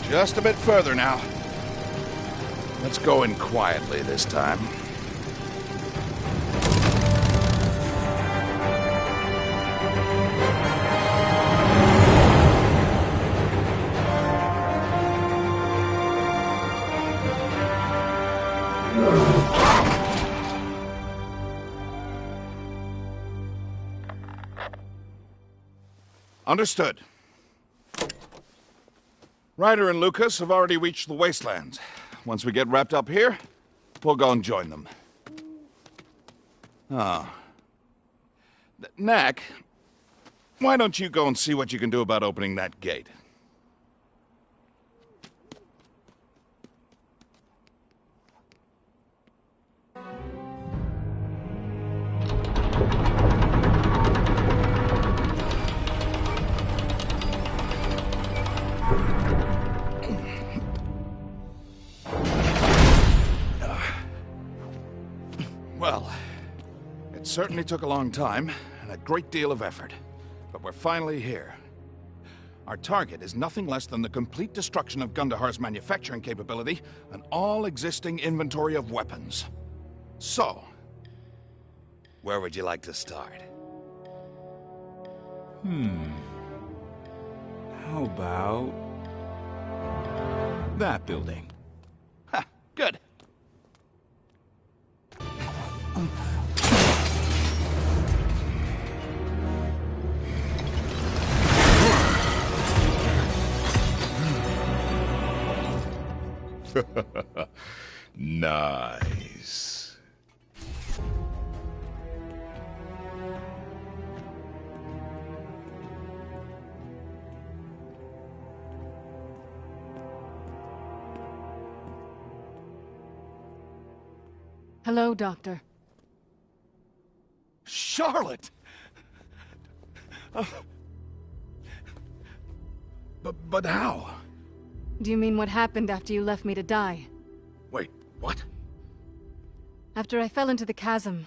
S9: Just a bit further now. Let's go in quietly this time. Understood. Ryder and Lucas have already reached the wastelands. Once we get wrapped up here, we'll go and join them. Ah. Knack, why don't you go and see what you can do about opening that gate? Well, it certainly took a long time and a great deal of effort, but we're finally here. Our target is nothing less than the complete destruction of Gundahar's manufacturing capability and all existing inventory of weapons. So, where would you like to start?
S6: How about that building?
S9: Ha! Good.
S6: Nice.
S1: Hello, Doctor.
S7: Charlotte! But how?
S1: Do you mean what happened after you left me to die?
S7: Wait, what?
S1: After I fell into the chasm,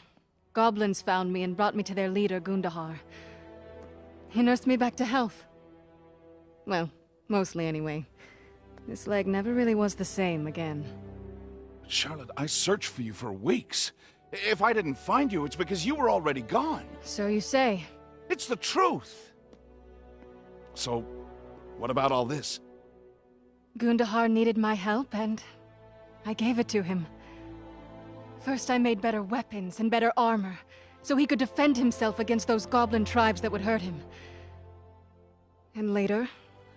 S1: goblins found me and brought me to their leader, Gundahar. He nursed me back to health. Well, mostly anyway. This leg never really was the same again.
S7: Charlotte, I searched for you for weeks. If I didn't find you, it's because you were already gone.
S1: So you say.
S7: It's the truth. So, what about all this?
S1: Gundahar needed my help, and I gave it to him. First I made better weapons and better armor, so he could defend himself against those goblin tribes that would hurt him. And later,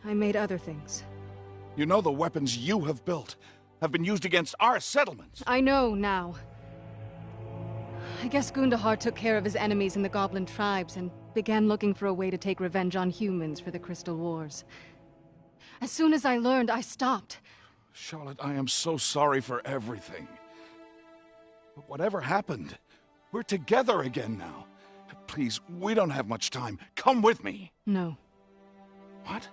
S1: I made other things.
S7: You know the weapons you have built have been used against our settlements.
S1: I know now. I guess Gundahar took care of his enemies in the goblin tribes and began looking for a way to take revenge on humans for the Crystal Wars. As soon as I learned, I stopped.
S7: Charlotte, I am so sorry for everything. But whatever happened, we're together again now. Please, we don't have much time. Come with me.
S11: No.
S7: What?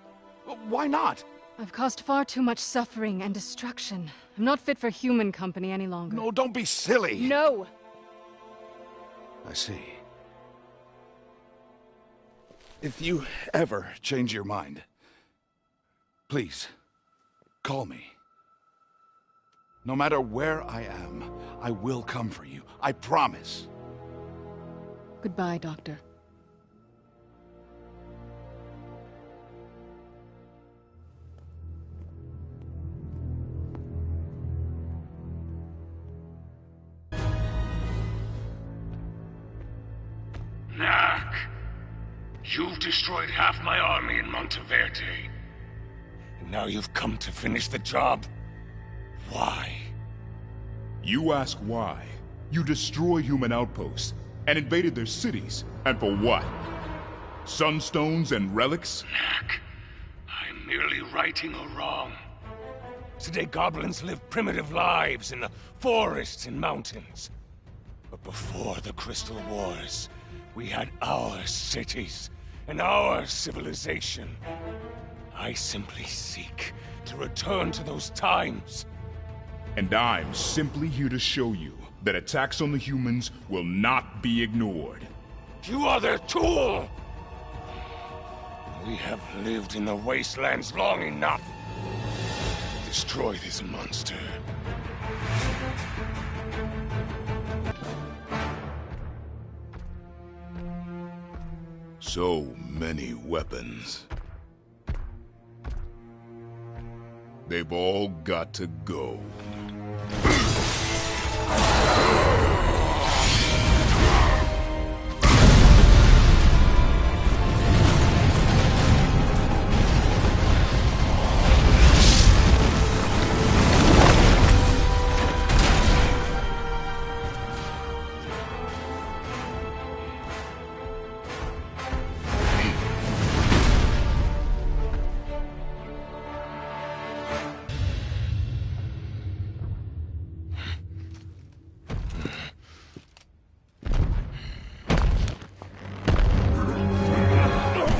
S7: Why not?
S11: I've caused far too much suffering and destruction. I'm not fit for human company any longer.
S7: No, don't be silly.
S11: No!
S7: I see. If you ever change your mind, please, call me. No matter where I am, I will come for you. I promise.
S11: Goodbye, Doctor.
S10: Knack! You've destroyed half my army in Monteverde. And now you've come to finish the job? Why?
S6: You ask why. You destroyed human outposts and invaded their cities. And for what? Sunstones and relics?
S10: Knack, I'm merely righting a wrong. Today goblins live primitive lives in the forests and mountains. But before the Crystal Wars, we had our cities and our civilization. I simply seek to return to those times.
S6: And I'm simply here to show you that attacks on the humans will not be ignored.
S10: You are their tool! We have lived in the wastelands long enough. Destroy this monster.
S6: So many weapons. They've all got to go.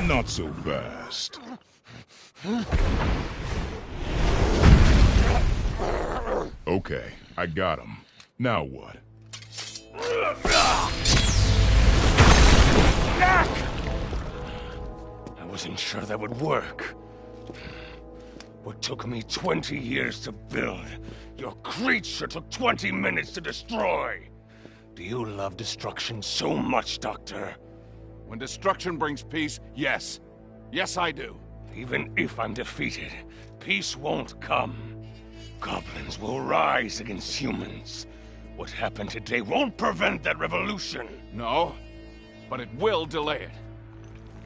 S6: Not so fast. Okay, I got him. Now what?
S10: I wasn't sure that would work. What took me 20 years to build, your creature took 20 minutes to destroy. Do you love destruction so much, Doctor?
S7: When destruction brings peace, yes. Yes, I do.
S10: Even if I'm defeated, peace won't come. Goblins will rise against humans. What happened today won't prevent that revolution.
S7: No, but it will delay it.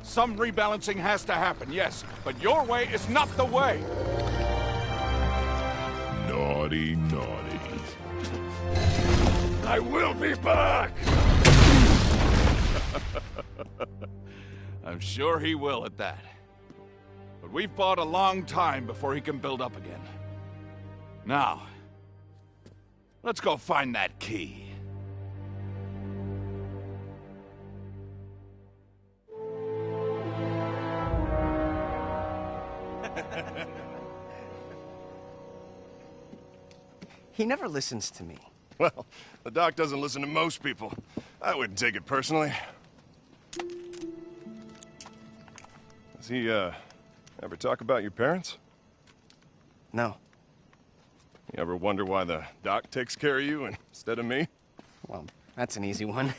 S7: Some rebalancing has to happen, yes, but your way is not the way.
S6: Naughty, naughty.
S10: I will be back!
S7: I'm sure he will at that. But we've fought a long time before he can build up again. Now, let's go find that key.
S5: He never listens to me.
S2: Well, the doc doesn't listen to most people. I wouldn't take it personally. Does he, ever talk about your parents?
S5: No.
S2: You ever wonder why the doc takes care of you instead of me?
S5: Well, that's an easy one.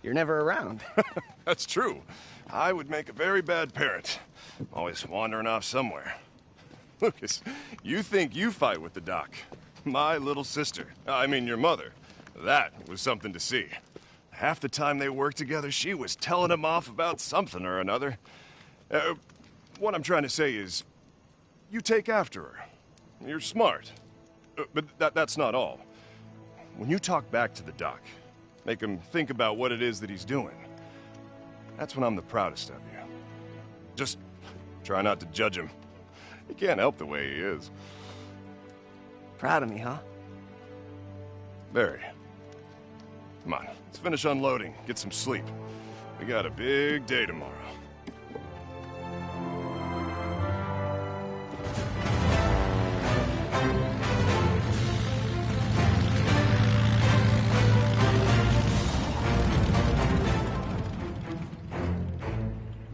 S5: You're never around.
S2: That's true. I would make a very bad parent. Always wandering off somewhere. Lucas, you think you fight with the doc. My little sister, I mean your mother. That was something to see. Half the time they worked together, she was telling him off about something or another. What I'm trying to say is, you take after her. You're smart. But that's not all. When you talk back to the doc, make him think about what it is that he's doing, that's when I'm the proudest of you. Just try not to judge him. He can't help the way he is.
S5: Proud of me, huh?
S2: Very. Come on, let's finish unloading, get some sleep. We got a big day tomorrow.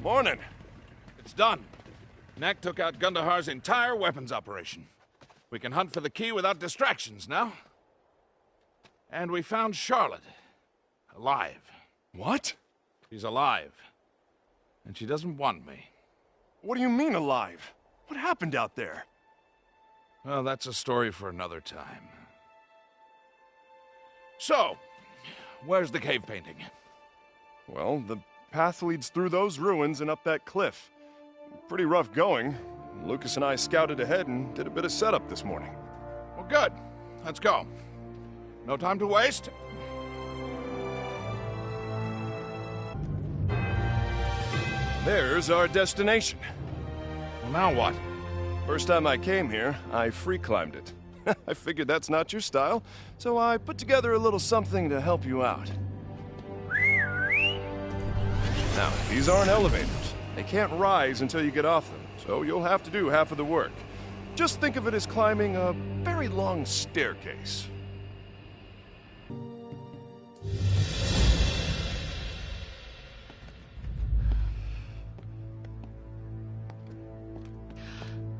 S2: Morning.
S9: It's done. Knack took out Gundahar's entire weapons operation. We can hunt for the key without distractions now. And we found Charlotte. Alive.
S2: What?
S9: She's alive. And she doesn't want me.
S2: What do you mean alive? What happened out there?
S9: Well, that's a story for another time. So, where's the cave painting?
S2: Well, the path leads through those ruins and up that cliff. Pretty rough going. Lucas and I scouted ahead and did a bit of setup this morning.
S9: Well, good. Let's go. No time to waste.
S2: There's our destination.
S9: Well, now what?
S2: First time I came here, I free climbed it. I figured that's not your style, so I put together a little something to help you out. Now, these aren't elevators. They can't rise until you get off them, so you'll have to do half of the work. Just think of it as climbing a very long staircase.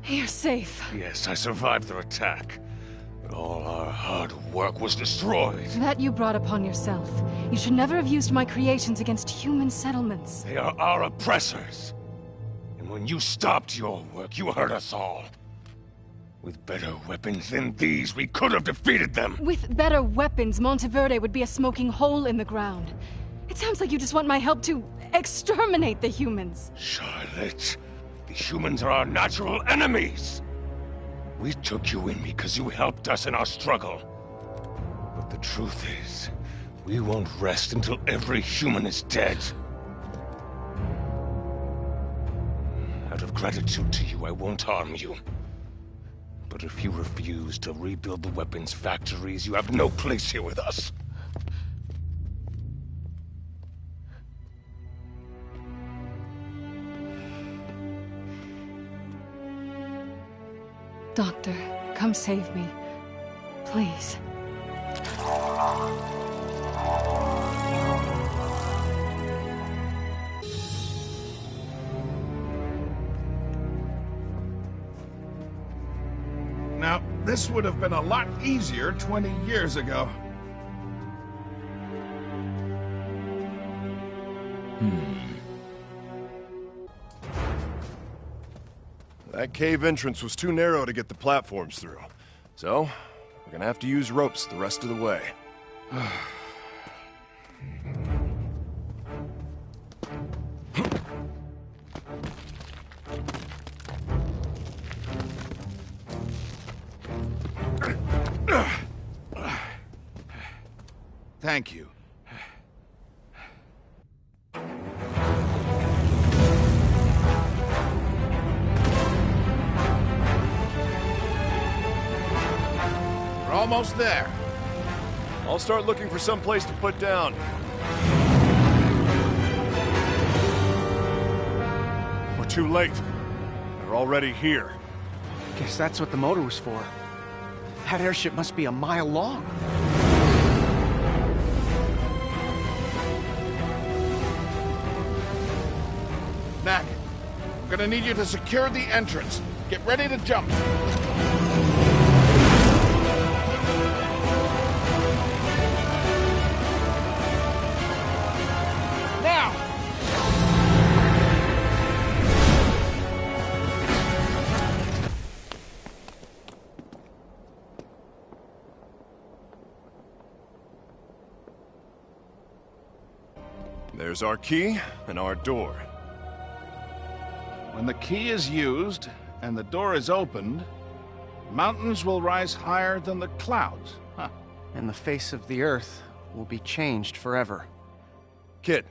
S11: You're safe.
S10: Yes, I survived their attack. But all our hard work was destroyed.
S11: That you brought upon yourself. You should never have used my creations against human settlements.
S10: They are our oppressors. And when you stopped your work, you hurt us all. With better weapons than these, we could have defeated them.
S11: With better weapons, Monteverde would be a smoking hole in the ground. It sounds like you just want my help to exterminate the humans.
S10: Charlotte, the humans are our natural enemies. We took you in because you helped us in our struggle. But the truth is, we won't rest until every human is dead. Out of gratitude to you, I won't harm you. But if you refuse to rebuild the weapons factories, you have no place here with us.
S11: Doctor, come save me. Please.
S7: Now, this would have been a lot easier 20 years ago.
S2: That cave entrance was too narrow to get the platforms through. So, we're gonna have to use ropes the rest of the way.
S7: Thank you. We're almost there.
S2: I'll start looking for some place to put down. We're too late. They're already here.
S5: Guess that's what the motor was for. That airship must be a mile long.
S7: Knack, I'm gonna need you to secure the entrance. Get ready to jump. Now!
S2: There's our key and our door.
S7: When the key is used and the door is opened, mountains will rise higher than the clouds. Huh.
S5: And the face of the earth will be changed forever.
S2: Kid,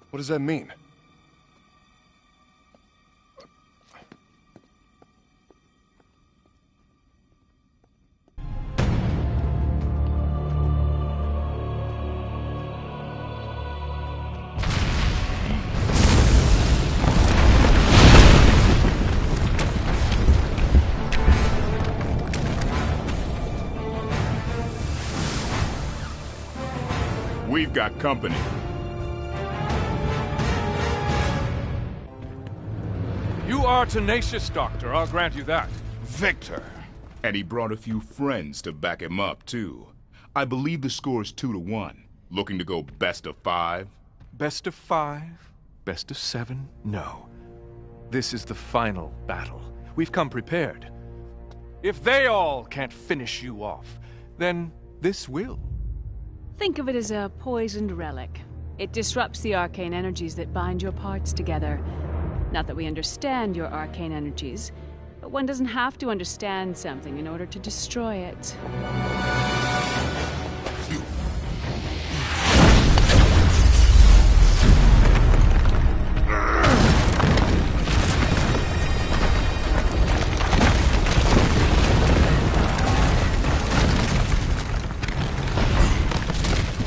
S2: what does that mean?
S6: We've got company.
S3: You are tenacious, Doctor. I'll grant you that.
S9: Victor.
S6: And he brought a few friends to back him up, too. I believe the score's 2-1. Looking to go best of 5?
S3: Best of 5? Best of 7? No. This is the final battle. We've come prepared. If they all can't finish you off, then this will.
S1: Think of it as a poisoned relic. It disrupts the arcane energies that bind your parts together. Not that we understand your arcane energies, but one doesn't have to understand something in order to destroy it.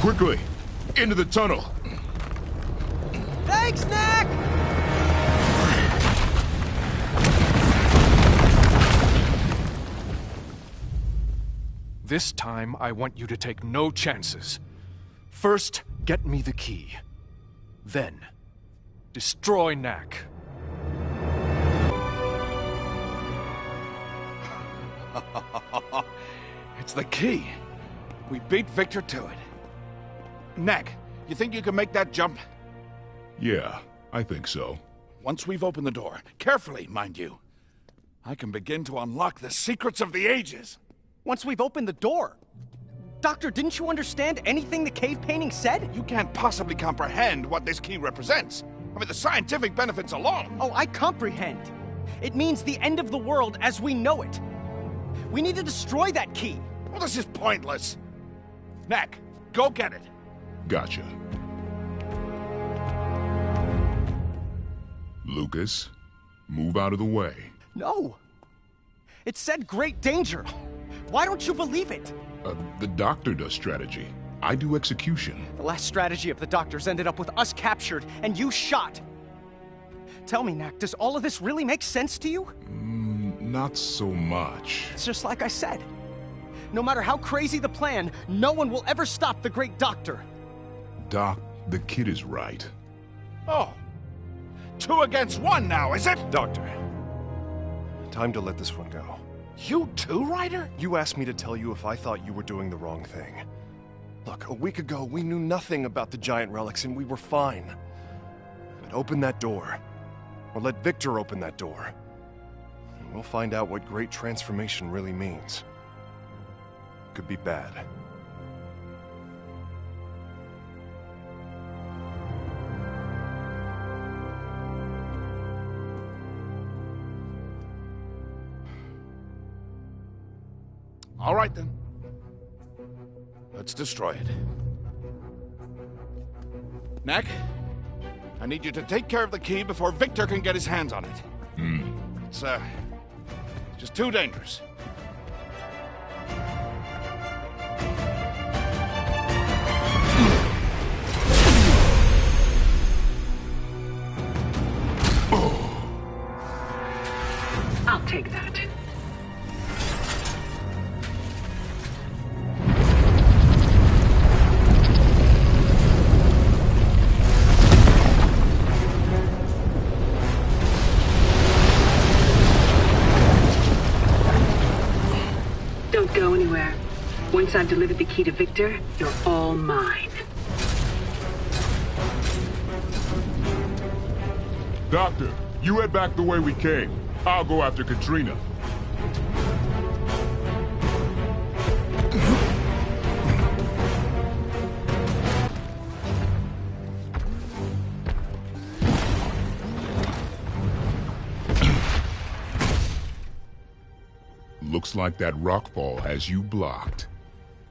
S6: Quickly! Into the tunnel!
S5: Thanks, Knack!
S3: This time, I want you to take no chances. First, get me the key. Then, destroy Knack.
S9: It's the key. We beat Victor to it. Knack, you think you can make that jump?
S6: Yeah, I think so.
S9: Once we've opened the door, carefully, mind you, I can begin to unlock the secrets of the ages.
S5: Once we've opened the door. Doctor, didn't you understand anything the cave painting said?
S9: You can't possibly comprehend what this key represents. I mean, the scientific benefits alone.
S5: Oh, I comprehend. It means the end of the world as we know it. We need to destroy that key.
S9: Well, this is pointless. Knack, go get it.
S6: Gotcha. Lucas, move out of the way.
S5: No. It said great danger. Why don't you believe it?
S6: The doctor does strategy. I do execution.
S5: The last strategy of the doctors ended up with us captured and you shot. Tell me, Knack, does all of this really make sense to you?
S6: Not so much.
S5: It's just like I said. No matter how crazy the plan, no one will ever stop the great doctor.
S6: Doc, the kid is right.
S9: Oh. 2 against 1 now, is it?
S2: Doctor, time to let this one go.
S9: You too, Ryder?
S2: You asked me to tell you if I thought you were doing the wrong thing. Look, a week ago, we knew nothing about the giant relics and we were fine. But open that door. Or let Victor open that door. And we'll find out what great transformation really means. Could be bad.
S9: All right, then. Let's destroy it. Knack, I need you to take care of the key before Victor can get his hands on it. It's just too dangerous.
S1: I'll take that. Don't go anywhere. Once I've delivered the key to Victor, you're all mine.
S6: Doctor, you head back the way we came. I'll go after Katrina. Looks like that rockfall has you blocked.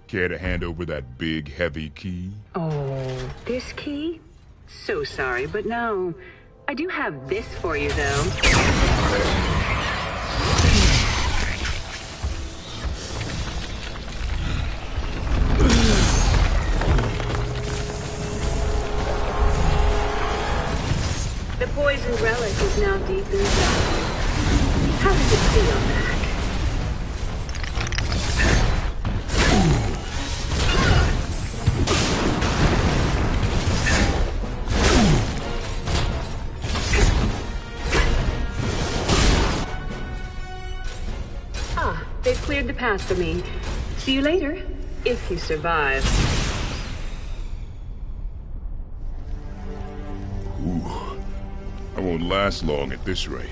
S6: Care to hand over that big, heavy key?
S1: Oh, this key? So sorry, but no. I do have this for you, though. The poisoned relic is now deep inside. How does it feel, Knack?
S12: They've cleared the path for me. See you later, if you survive.
S6: Ooh. I won't last long at this rate.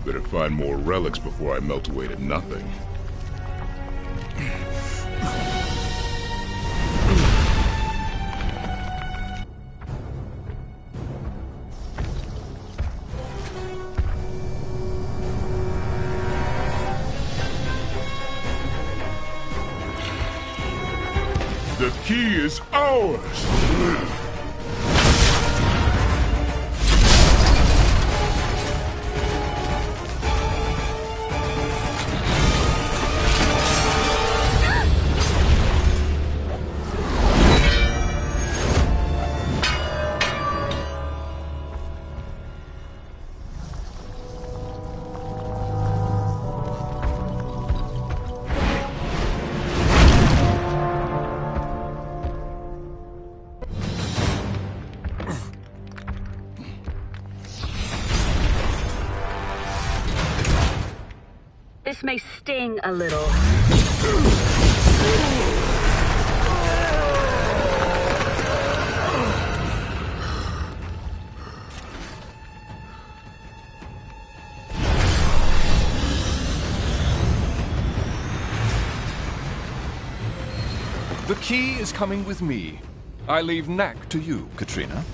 S6: Better find more relics before I melt away to nothing. The key is ours!
S12: This may sting a little.
S3: The key is coming with me. I leave Knack to you, Katrina.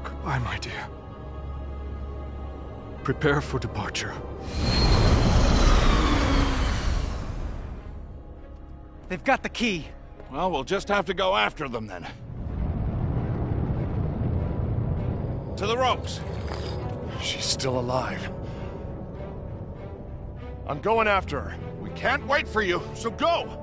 S3: Goodbye, my dear. Prepare for departure.
S5: They've got the key.
S9: Well, we'll just have to go after them then. To the ropes.
S2: She's still alive. I'm going after her.
S9: We can't wait for you, so go!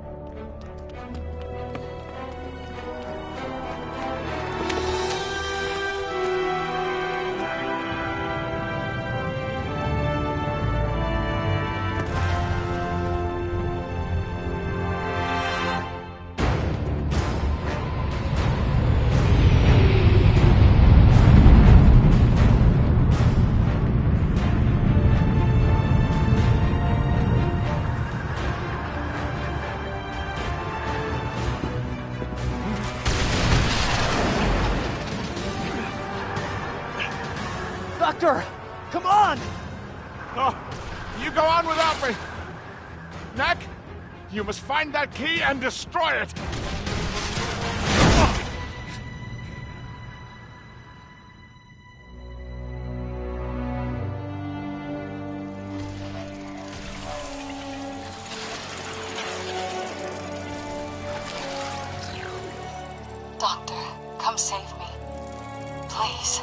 S5: Doctor! Come on!
S7: Oh, you go on without me. Knack, you must find that key and destroy it.
S11: Doctor, come save me. Please.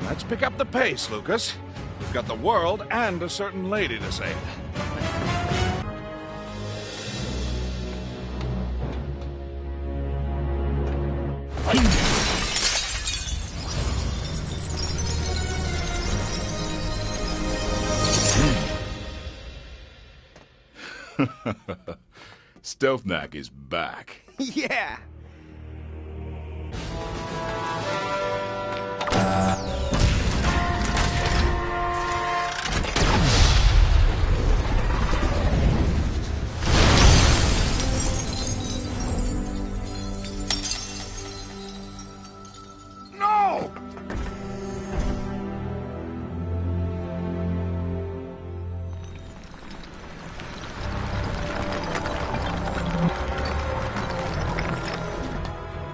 S7: Let's pick up the pace, Lucas. We've got the world and a certain lady to save.
S6: Stealth Knack is back.
S5: Yeah!
S7: No!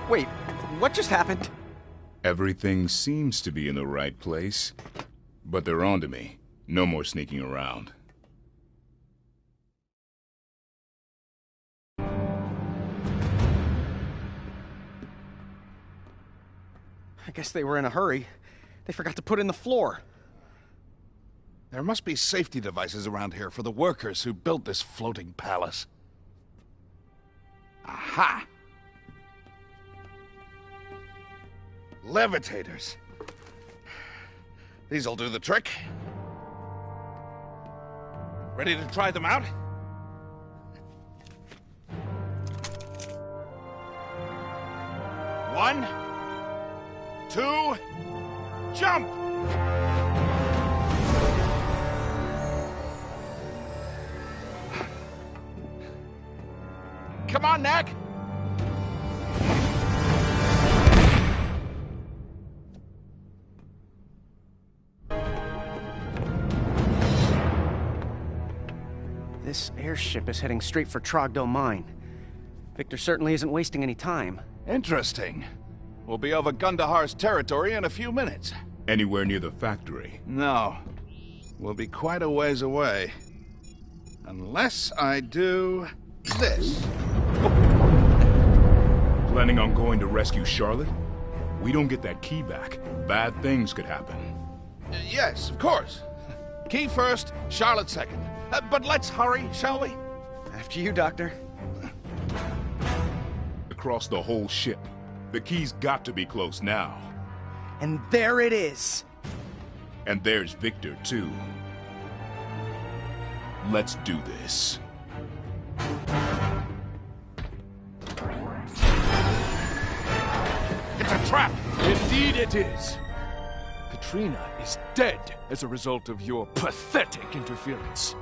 S5: Wait, what just happened?
S6: Everything seems to be in the right place, but they're onto me. No more sneaking around.
S5: I guess they were in a hurry. They forgot to put in the floor.
S7: There must be safety devices around here for the workers who built this floating palace. Aha! Levitators. These'll do the trick. Ready to try them out? One, two, jump! Come on, Knack!
S5: This airship is heading straight for Trogdor Mine. Victor certainly isn't wasting any time.
S7: Interesting. We'll be over Gundahar's territory in a few minutes.
S6: Anywhere near the factory?
S7: No. We'll be quite a ways away. Unless I do this.
S6: Planning on going to rescue Charlotte? We don't get that key back. Bad things could happen.
S7: Yes, of course. Key first, Charlotte second. But let's hurry, shall we?
S5: After you, Doctor.
S6: Across the whole ship. The key's got to be close now.
S5: And there it is.
S6: And there's Victor, too. Let's do this.
S3: It's a trap! Indeed it is. Katrina is dead as a result of your pathetic interference.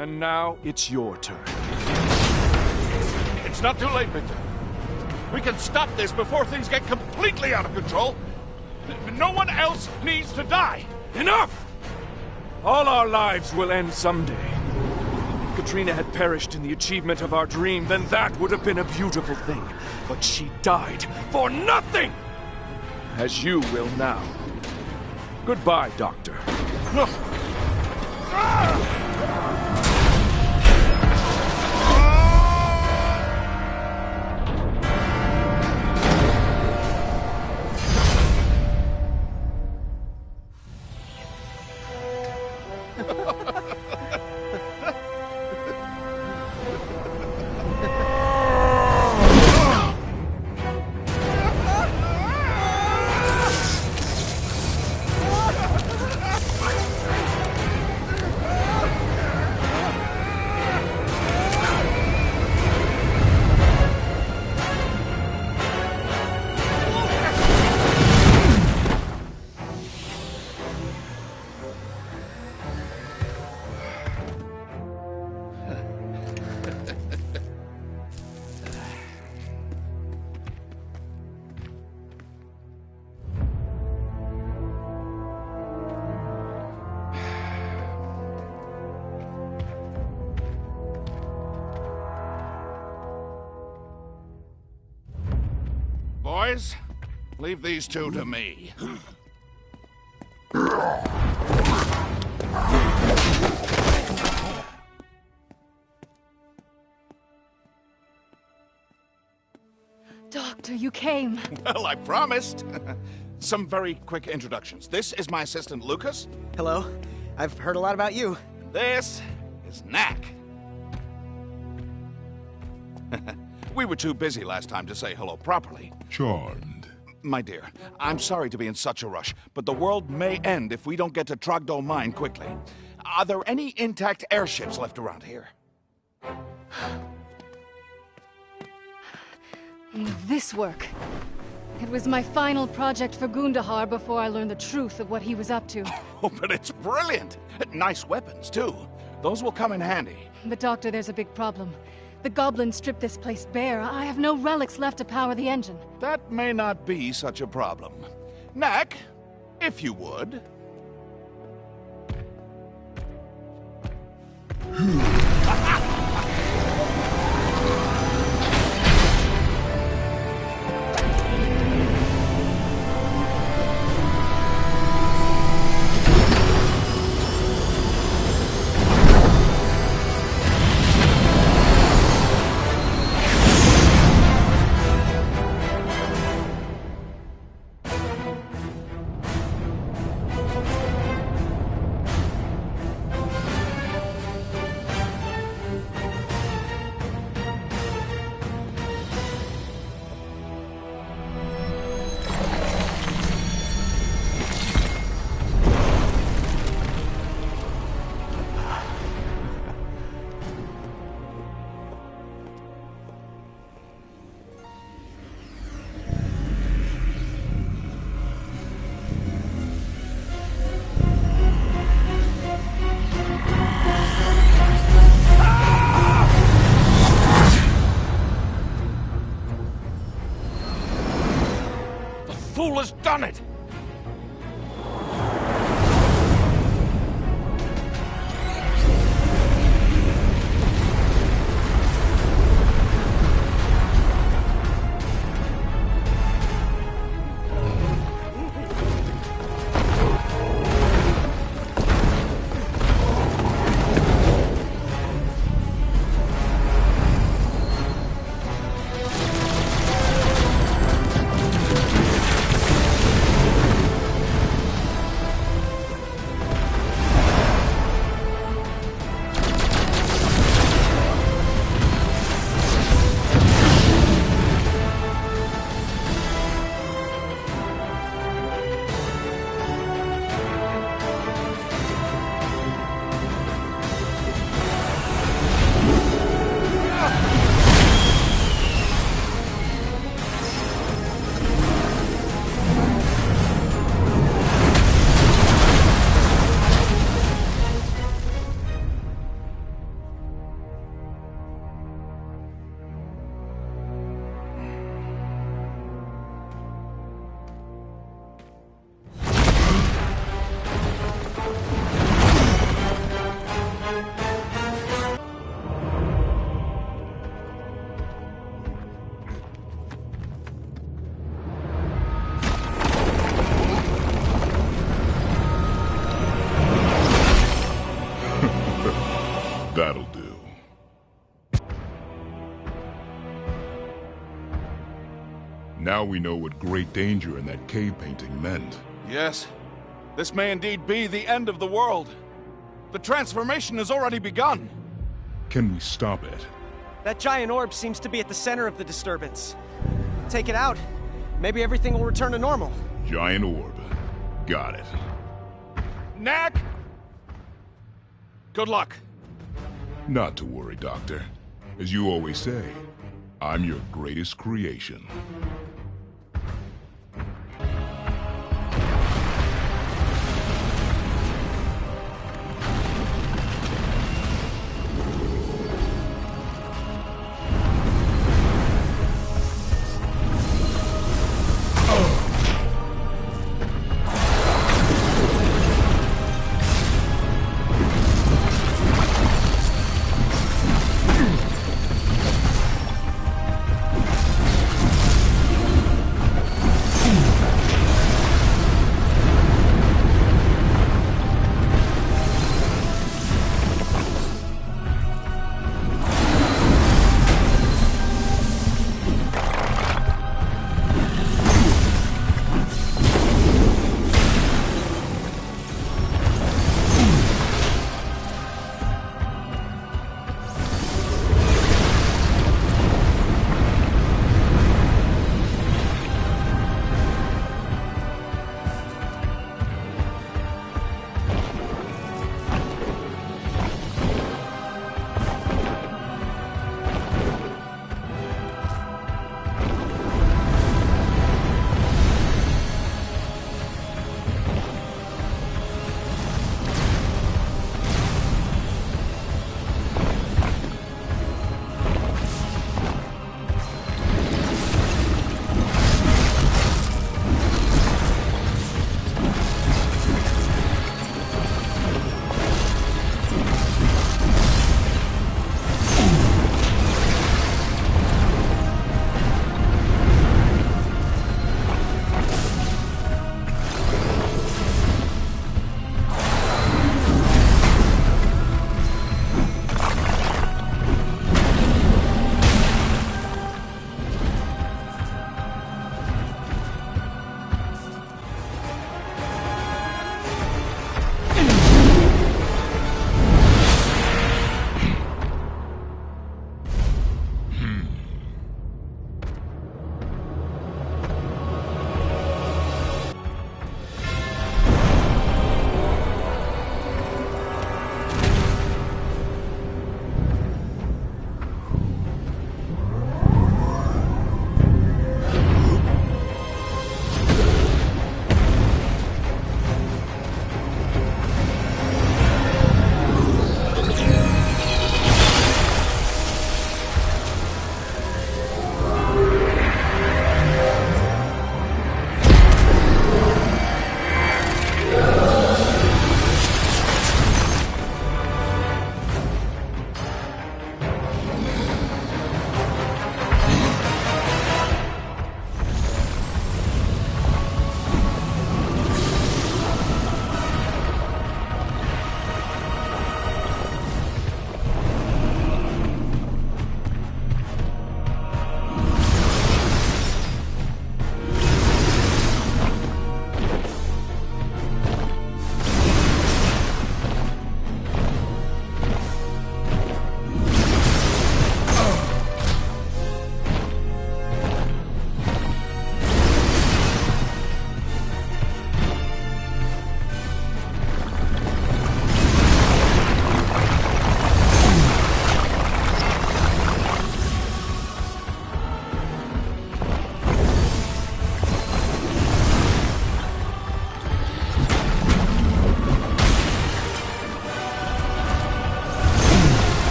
S3: And now it's your turn.
S7: It's not too late, Victor. We can stop this before things get completely out of control. No one else needs to die.
S3: Enough! All our lives will end someday. If Katrina had perished in the achievement of our dream, then that would have been a beautiful thing. But she died for nothing! As you will now. Goodbye, Doctor.
S9: Boys, leave these two to me.
S11: Doctor, you came.
S9: Well, I promised. Some very quick introductions. This is my assistant, Lucas.
S5: Hello. I've heard a lot about you.
S9: This is Knack. We were too busy last time to say hello properly.
S6: Charmed.
S9: My dear, I'm sorry to be in such a rush, but the world may end if we don't get to Trogdor Mine quickly. Are there any intact airships left around here?
S11: This work. It was my final project for Gundahar before I learned the truth of what he was up to.
S9: Oh, but it's brilliant! Nice weapons, too. Those will come in handy.
S11: But Doctor, there's a big problem. The goblins stripped this place bare. I have no relics left to power the engine.
S9: That may not be such a problem. Knack, if you would. Fool has done it!
S6: That'll do. Now we know what great danger in that cave painting meant.
S9: Yes, this may indeed be the end of the world. The transformation has already begun.
S6: Can we stop it?
S5: That giant orb seems to be at the center of the disturbance. Take it out. Maybe everything will return to normal.
S6: Giant orb. Got it.
S9: Knack! Good luck.
S6: Not to worry, Doctor. As you always say, I'm your greatest creation.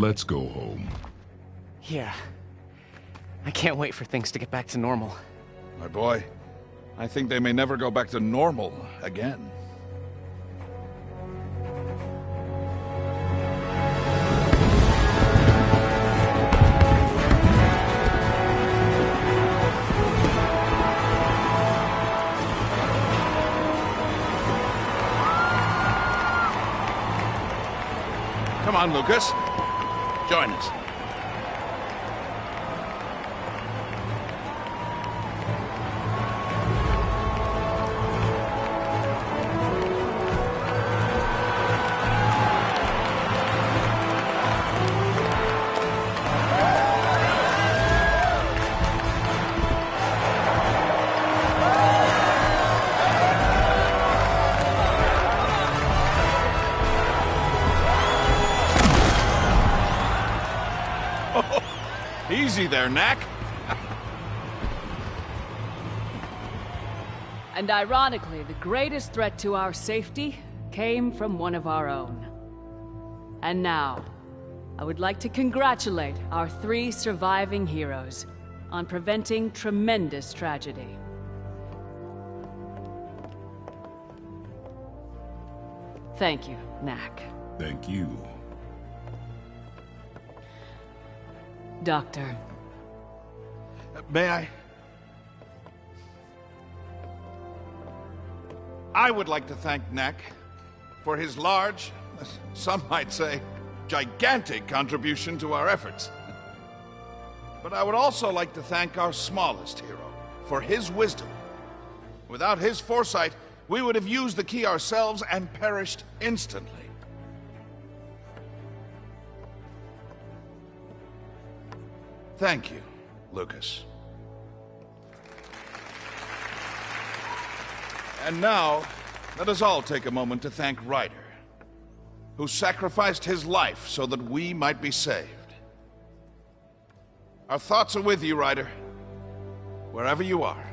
S6: Let's go home.
S5: Yeah. I can't wait for things to get back to normal.
S7: My boy, I think they may never go back to normal again. Come on, Lucas. Join us. Easy there, Knack.
S1: And ironically, the greatest threat to our safety came from one of our own. And now, I would like to congratulate our 3 surviving heroes on preventing tremendous tragedy. Thank you, Knack.
S6: Thank you.
S1: Doctor.
S7: May I? I would like to thank Knack for his large, some might say, gigantic contribution to our efforts. But I would also like to thank our smallest hero for his wisdom. Without his foresight, we would have used the key ourselves and perished instantly. Thank you, Lucas. And now, let us all take a moment to thank Ryder, who sacrificed his life so that we might be saved. Our thoughts are with you, Ryder, wherever you are.